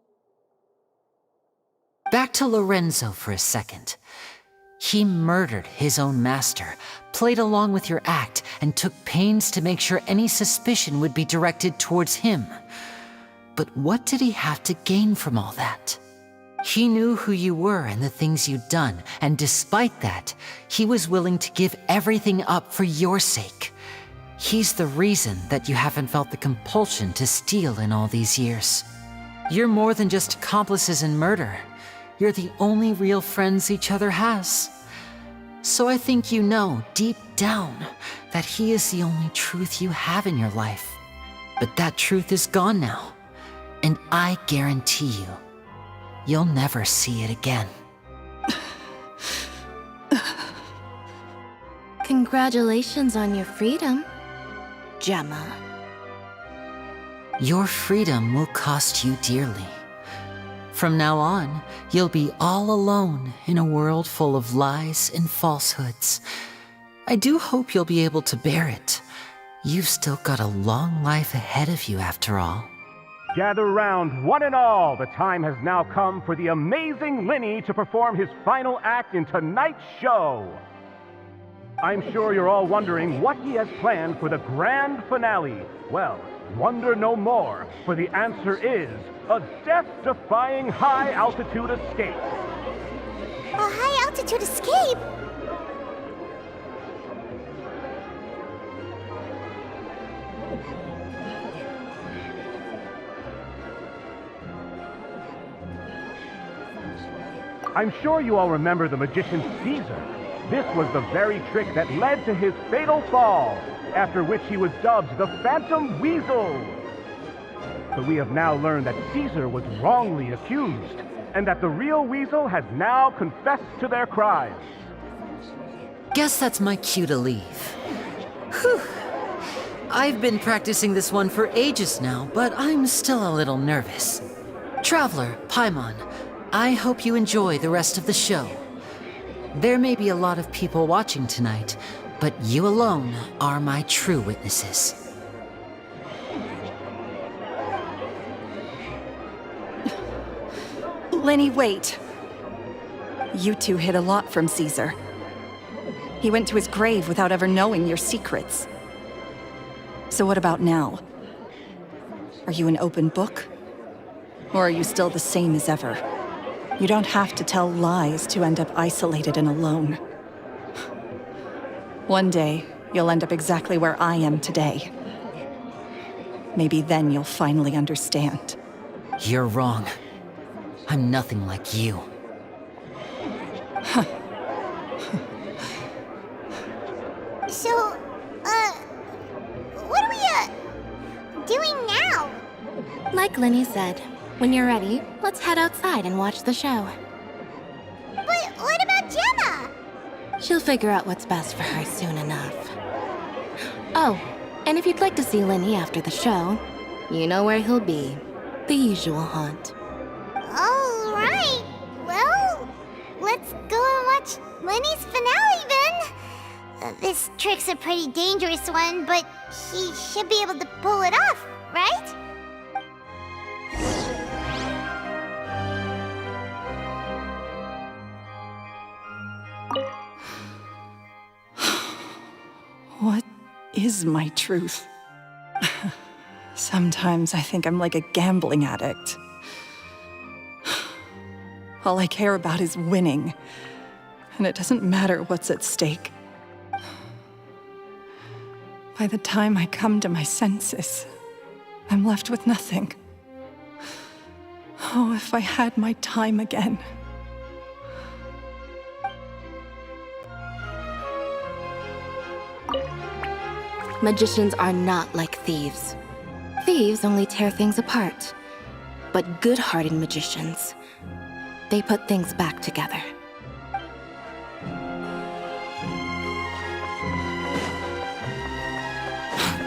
Back to Lorenzo for a second. He murdered his own master, played along with your act, and took pains to make sure any suspicion would be directed towards him. But what did he have to gain from all that? He knew who you were and the things you'd done, and despite that, he was willing to give everything up for your sake. He's the reason that you haven't felt the compulsion to steal in all these years. You're more than just accomplices in murder. You're the only real friends each other has. So I think you know, deep down, that he is the only truth you have in your life. But that truth is gone now, and I guarantee you, you'll never see it again. Congratulations on your freedom, Gemma. Your freedom will cost you dearly. From now on, you'll be all alone in a world full of lies and falsehoods. I do hope you'll be able to bear it. You've still got a long life ahead of you after all. Gather round, one and all. The time has now come for the amazing Linny to perform his final act in tonight's show. I'm sure you're all wondering what he has planned for the grand finale. Well, wonder no more, for the answer is a death-defying high-altitude escape. A high-altitude escape? I'm sure you all remember the magician Caesar. This was the very trick that led to his fatal fall, after which he was dubbed the Phantom Weasel. But we have now learned that Caesar was wrongly accused, and that the real Weasel has now confessed to their crimes. Guess that's my cue to leave. Whew. I've been practicing this one for ages now, but I'm still a little nervous. Traveler, Paimon, I hope you enjoy the rest of the show. There may be a lot of people watching tonight, but you alone are my true witnesses. Lenny, wait. You two hid a lot from Caesar. He went to his grave without ever knowing your secrets. So what about now? Are you an open book? Or are you still the same as ever? You don't have to tell lies to end up isolated and alone. One day, you'll end up exactly where I am today. Maybe then you'll finally understand. You're wrong. I'm nothing like you. So, what are we, doing now? Like Linny said, when you're ready, let's head outside and watch the show. But what about Gemma? She'll figure out what's best for her soon enough. Oh, and if you'd like to see Linny after the show, you know where he'll be. The usual haunt. All right. Well, let's go and watch Lenny's finale then. This trick's a pretty dangerous one, but he should be able to pull it off, right? What is my truth? Sometimes I think I'm like a gambling addict. All I care about is winning, and it doesn't matter what's at stake. By the time I come to my senses, I'm left with nothing. Oh, if I had my time again. Magicians are not like thieves. Thieves only tear things apart. But good-hearted magicians, they put things back together.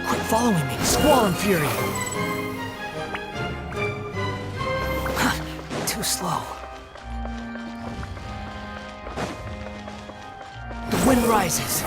Quit following me, Squall and Fury! Too slow. The wind rises.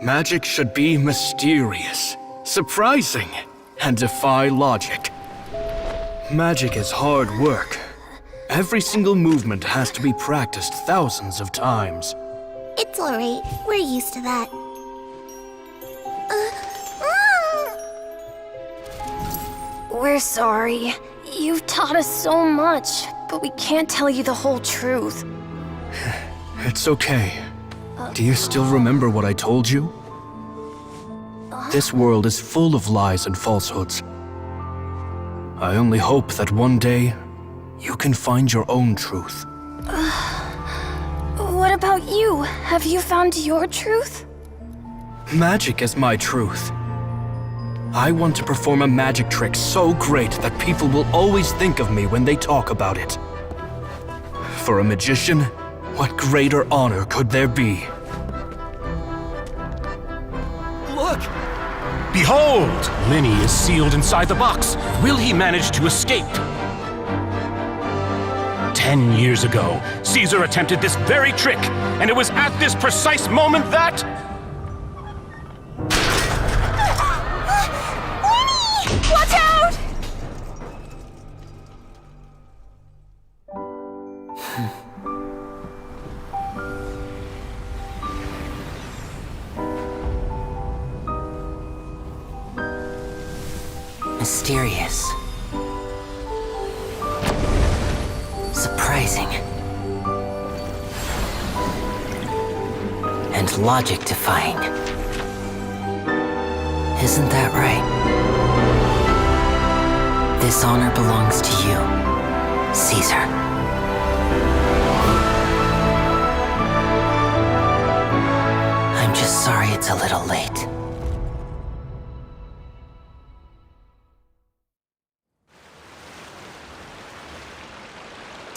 Magic should be mysterious, surprising, and defy logic. Magic is hard work. Every single movement has to be practiced thousands of times. It's alright. We're used to that. We're sorry. You've taught us so much, but we can't tell you the whole truth. It's okay. Do you still remember what I told you? This world is full of lies and falsehoods. I only hope that one day, you can find your own truth. What about you? Have you found your truth? Magic is my truth. I want to perform a magic trick so great that people will always think of me when they talk about it. For a magician, what greater honor could there be? Look! Behold! Linny is sealed inside the box. Will he manage to escape? 10 years ago, Caesar attempted this very trick, and it was at this precise moment that... Linny! Watch out! Mysterious. Surprising. And logic-defying. Isn't that right? This honor belongs to you, Caesar. I'm just sorry it's a little late.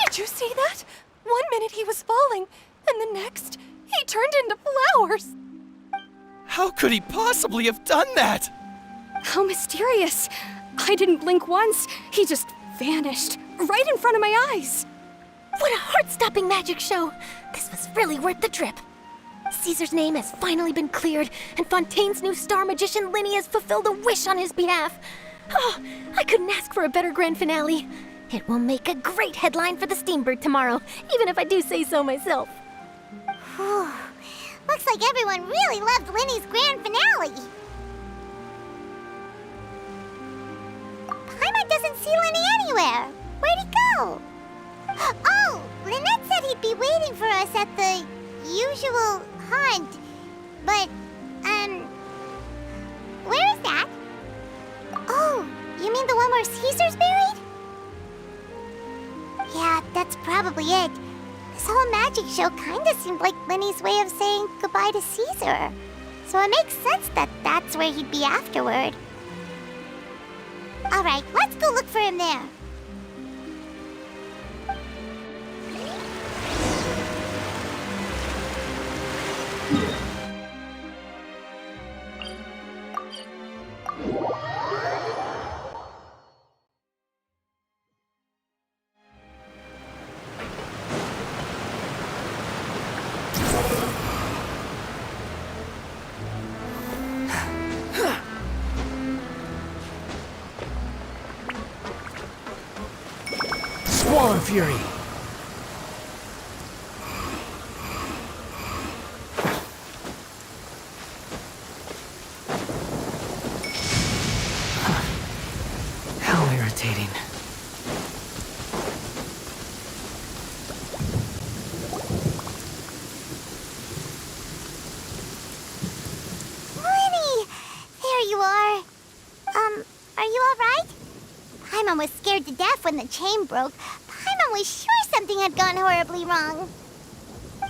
Did you see that? 1 minute he was falling, and the next, he turned into flowers. How could he possibly have done that? How mysterious. I didn't blink once. He just vanished right in front of my eyes. What a heart-stopping magic show. This was really worth the trip. Caesar's name has finally been cleared, and Fontaine's new star magician Linny has fulfilled a wish on his behalf. Oh, I couldn't ask for a better grand finale. It will make a great headline for the Steambird tomorrow, even if I do say so myself. Whew. Looks like everyone really loved Linny's grand finale. Paimon doesn't see Linny anywhere. Where'd he go? Oh, Lynette said he'd be waiting for us at the usual hunt. But, where is that? Oh, you mean the one where Caesar's buried? Yeah, that's probably it. This whole magic show kinda seemed like Linny's way of saying goodbye to Caesar. So it makes sense that that's where he'd be afterward. Alright, let's go look for him there. Squall Fury! How irritating. Linny! There you are. Are you alright? Paimon was scared to death when the chain broke. Paimon was sure something had gone horribly wrong.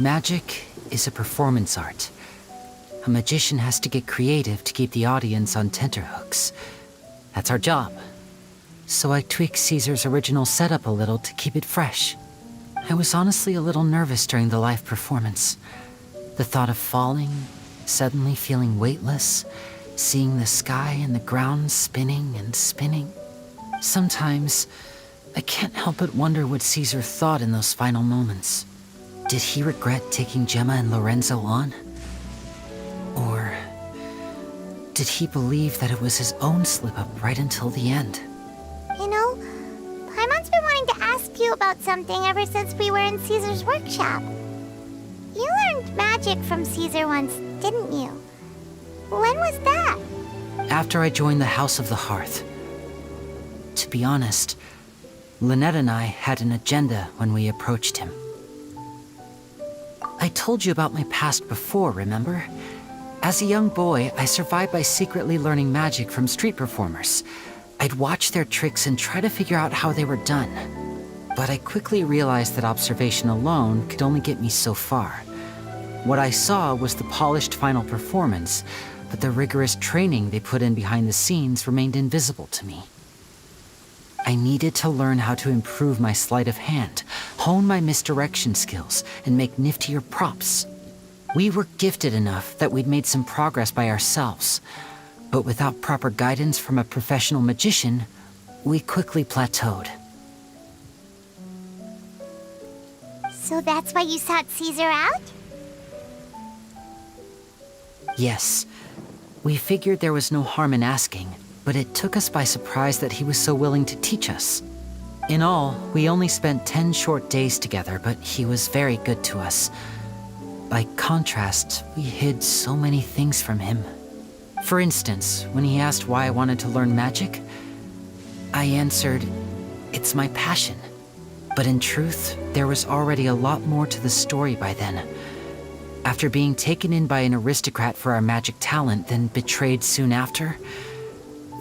Magic is a performance art. A magician has to get creative to keep the audience on tenterhooks. That's our job. So I tweaked Caesar's original setup a little to keep it fresh. I was honestly a little nervous during the live performance. The thought of falling, suddenly feeling weightless, seeing the sky and the ground spinning and spinning. Sometimes, I can't help but wonder what Caesar thought in those final moments. Did he regret taking Gemma and Lorenzo on? Or did he believe that it was his own slip-up right until the end? You know, Paimon's been wanting to ask you about something ever since we were in Caesar's workshop. You learned magic from Caesar once, didn't you? When was that? After I joined the House of the Hearth. To be honest, Lynette and I had an agenda when we approached him. I told you about my past before, remember? As a young boy, I survived by secretly learning magic from street performers. I'd watch their tricks and try to figure out how they were done. But I quickly realized that observation alone could only get me so far. What I saw was the polished final performance, but the rigorous training they put in behind the scenes remained invisible to me. I needed to learn how to improve my sleight of hand, hone my misdirection skills, and make niftier props. We were gifted enough that we'd made some progress by ourselves, But without proper guidance from a professional magician, we quickly plateaued. So that's why you sought Caesar out? Yes. We figured there was no harm in asking, but it took us by surprise that he was so willing to teach us. In all, we only spent 10 short days together, but he was very good to us. By contrast, we hid so many things from him. For instance, when he asked why I wanted to learn magic, I answered, "It's my passion." But in truth, there was already a lot more to the story by then. After being taken in by an aristocrat for our magic talent, then betrayed soon after,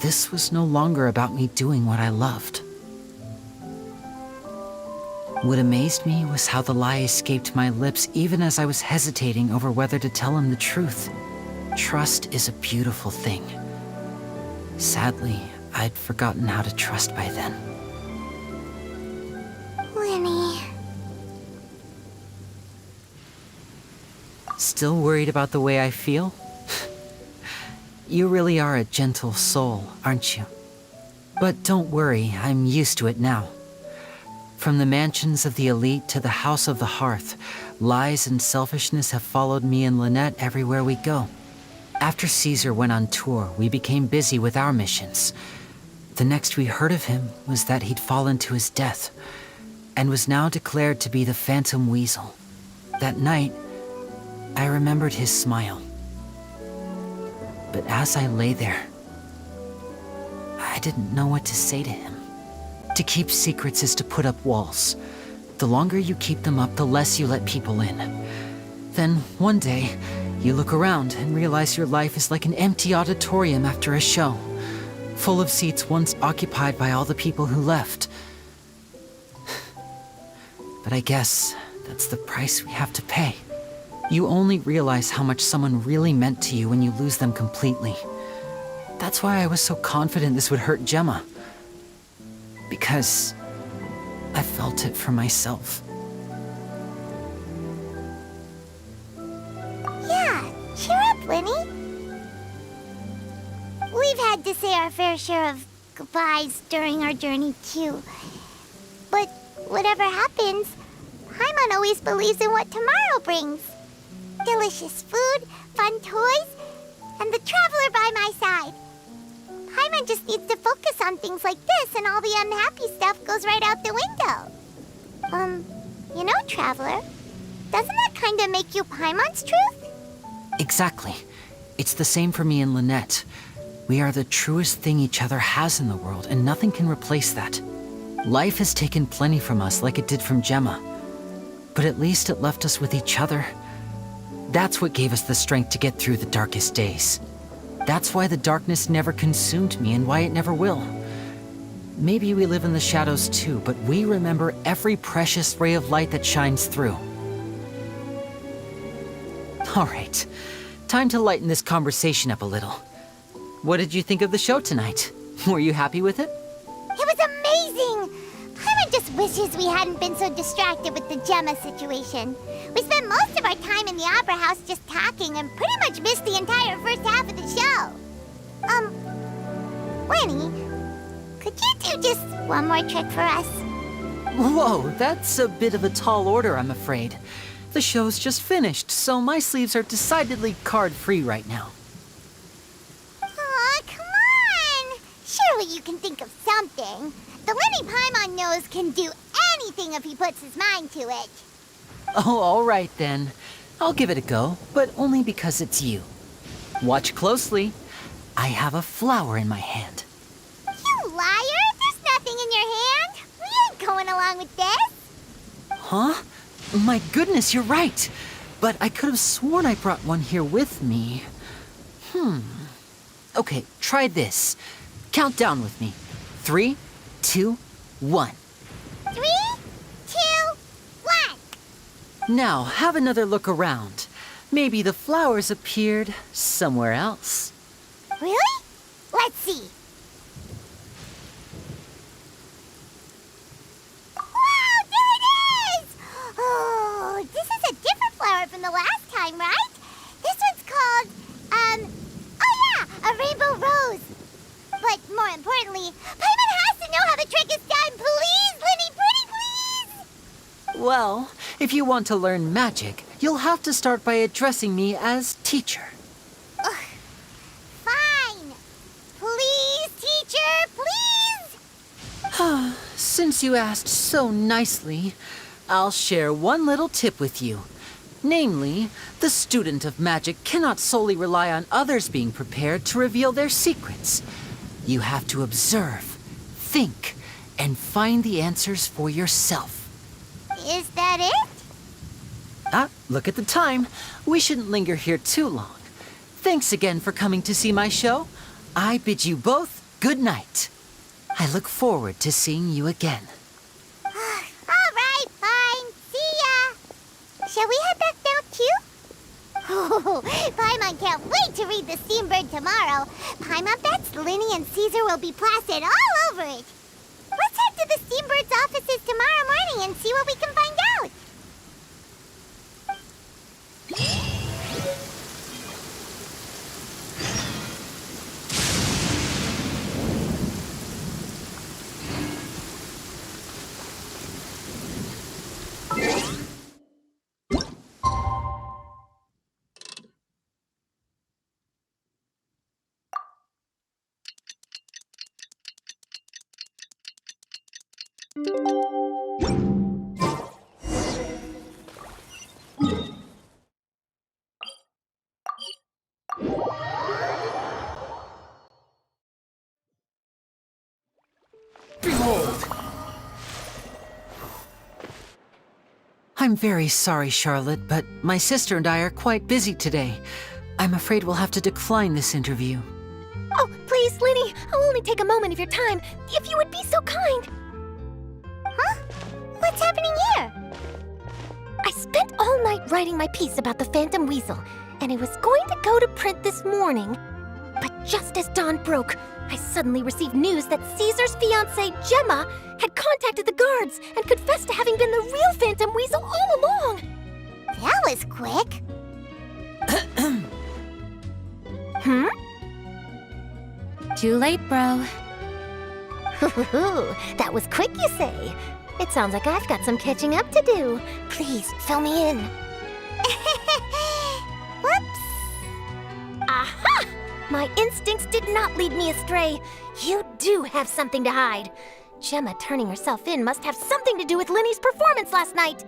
this was no longer about me doing what I loved. What amazed me was how the lie escaped my lips even as I was hesitating over whether to tell him the truth. Trust is a beautiful thing. Sadly, I'd forgotten how to trust by then. Lenny. Still worried about the way I feel? You really are a gentle soul, aren't you? But don't worry, I'm used to it now. From the mansions of the elite to the house of the hearth, lies and selfishness have followed me and Lynette everywhere we go. After Caesar went on tour, we became busy with our missions. The next we heard of him was that he'd fallen to his death, and was now declared to be the Phantom Weasel. That night, I remembered his smile. But as I lay there, I didn't know what to say to him. To keep secrets is to put up walls. The longer you keep them up, the less you let people in. Then, one day, you look around and realize your life is like an empty auditorium after a show, full of seats once occupied by all the people who left. But I guess that's the price we have to pay. You only realize how much someone really meant to you when you lose them completely. That's why I was so confident this would hurt Gemma. Because I felt it for myself. Yeah, cheer up, Lenny. We've had to say our fair share of goodbyes during our journey, too. But whatever happens, Paimon always believes in what tomorrow brings. Delicious food, fun toys, and the traveler by my side. Paimon just needs to focus on things like this, and all the unhappy stuff goes right out the window. You know, Traveler, doesn't that kind of make you Paimon's truth? Exactly. It's the same for me and Lynette. We are the truest thing each other has in the world, and nothing can replace that. Life has taken plenty from us, like it did from Gemma. But at least it left us with each other. That's what gave us the strength to get through the darkest days. That's why the darkness never consumed me and why it never will. Maybe we live in the shadows too, but we remember every precious ray of light that shines through. All right, time to lighten this conversation up a little. What did you think of the show tonight? Were you happy with it? It was amazing! Paimon just wishes we hadn't been so distracted with the Gemma situation. We spent most of our time in the Opera House just talking and pretty much missed the entire first half of the show. Lenny, could you do just one more trick for us? Whoa, that's a bit of a tall order, I'm afraid. The show's just finished, so my sleeves are decidedly card-free right now. Aw, come on! Surely you can think of something. The Lenny Paimon knows can do anything if he puts his mind to it. Oh, all right then. I'll give it a go, but only because it's you. Watch closely. I have a flower in my hand. You liar! There's nothing in your hand. We ain't going along with this. Huh? My goodness, you're right. But I could have sworn I brought one here with me. Okay, try this. Count down with me. 3, 2, 1. 3, 2, 1. Now, have another look around. Maybe the flowers appeared somewhere else. Really? Let's see. Wow, there it is! Oh, this is a different flower from the last time, right? This one's called, a rainbow me! Paimon has to know how the trick is done! Please, Linny, pretty please! Well, if you want to learn magic, you'll have to start by addressing me as teacher. Ugh. Fine! Please, teacher, please! Since you asked so nicely, I'll share one little tip with you. Namely, the student of magic cannot solely rely on others being prepared to reveal their secrets. You have to observe, think, and find the answers for yourself. Is that it? Look at the time. We shouldn't linger here too long. Thanks again for coming to see my show. I bid you both good night. I look forward to seeing you again. All right, fine. See ya! Shall we head back now, too? Oh, Paimon can't wait to read The Steambird tomorrow. Paimon bets Linny and Caesar will be plastered all over it. Let's head to the Steambird's offices tomorrow morning and see what we can find out. I'm very sorry, Charlotte, but my sister and I are quite busy today. I'm afraid we'll have to decline this interview. Oh, please, Linny, I'll only take a moment of your time, if you would be so kind. Huh? What's happening here? I spent all night writing my piece about the Phantom Weasel, and it was going to go to print this morning. But just as dawn broke, I suddenly received news that Caesar's fiancée, Gemma, had contacted the guards and confessed to having been the real Phantom Weasel all along. That was quick. Too late, bro. That was quick, you say? It sounds like I've got some catching up to do. Please, fill me in. Whoops. Aha! My instincts did not lead me astray. You do have something to hide. Gemma turning herself in must have something to do with Linny's performance last night.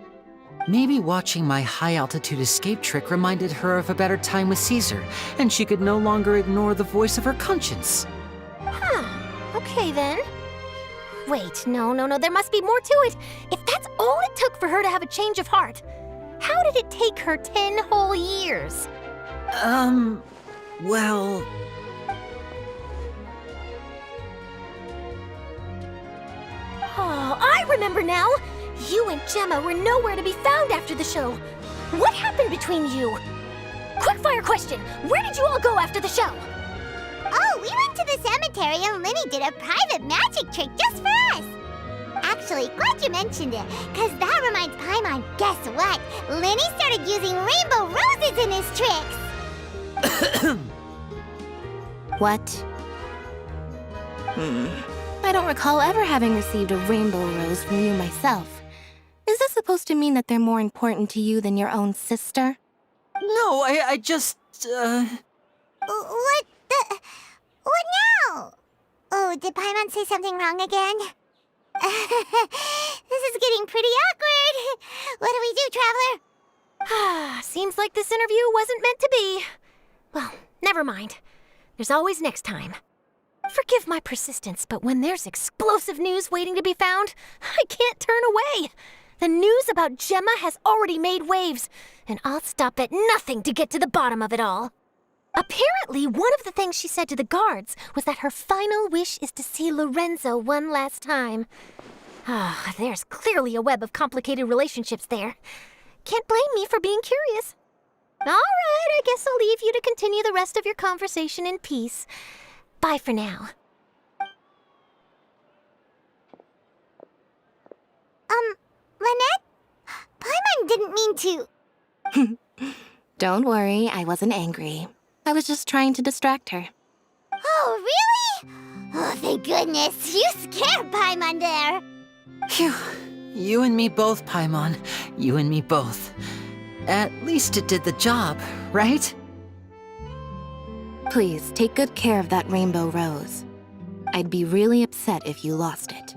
Maybe watching my high-altitude escape trick reminded her of a better time with Caesar, and she could no longer ignore the voice of her conscience. Okay then. Wait, no, there must be more to it. If that's all it took for her to have a change of heart, how did it take her 10 whole years? Well... Oh, I remember now! You and Gemma were nowhere to be found after the show. What happened between you? Quickfire question! Where did you all go after the show? Oh, we went to the cemetery and Linny did a private magic trick just for us. Actually, glad you mentioned it, because that reminds Paimon, guess what? Linny started using rainbow roses in his tricks. What? I don't recall ever having received a rainbow rose from you myself. Is this supposed to mean that they're more important to you than your own sister? No, I just, What now? Oh, did Paimon say something wrong again? This is getting pretty awkward. What do we do, Traveler? Seems like this interview wasn't meant to be. Well, never mind. There's always next time. Forgive my persistence, but when there's explosive news waiting to be found, I can't turn away. The news about Gemma has already made waves, and I'll stop at nothing to get to the bottom of it all. Apparently, one of the things she said to the guards was that her final wish is to see Lorenzo one last time. There's clearly a web of complicated relationships there. Can't blame me for being curious. All right, I guess I'll leave you to continue the rest of your conversation in peace. Bye for now. Lynette? Paimon didn't mean to... Don't worry, I wasn't angry. I was just trying to distract her. Oh, really? Oh, thank goodness. You scared Paimon there. Phew. You and me both, Paimon. You and me both. At least it did the job, right? Please, take good care of that rainbow rose. I'd be really upset if you lost it.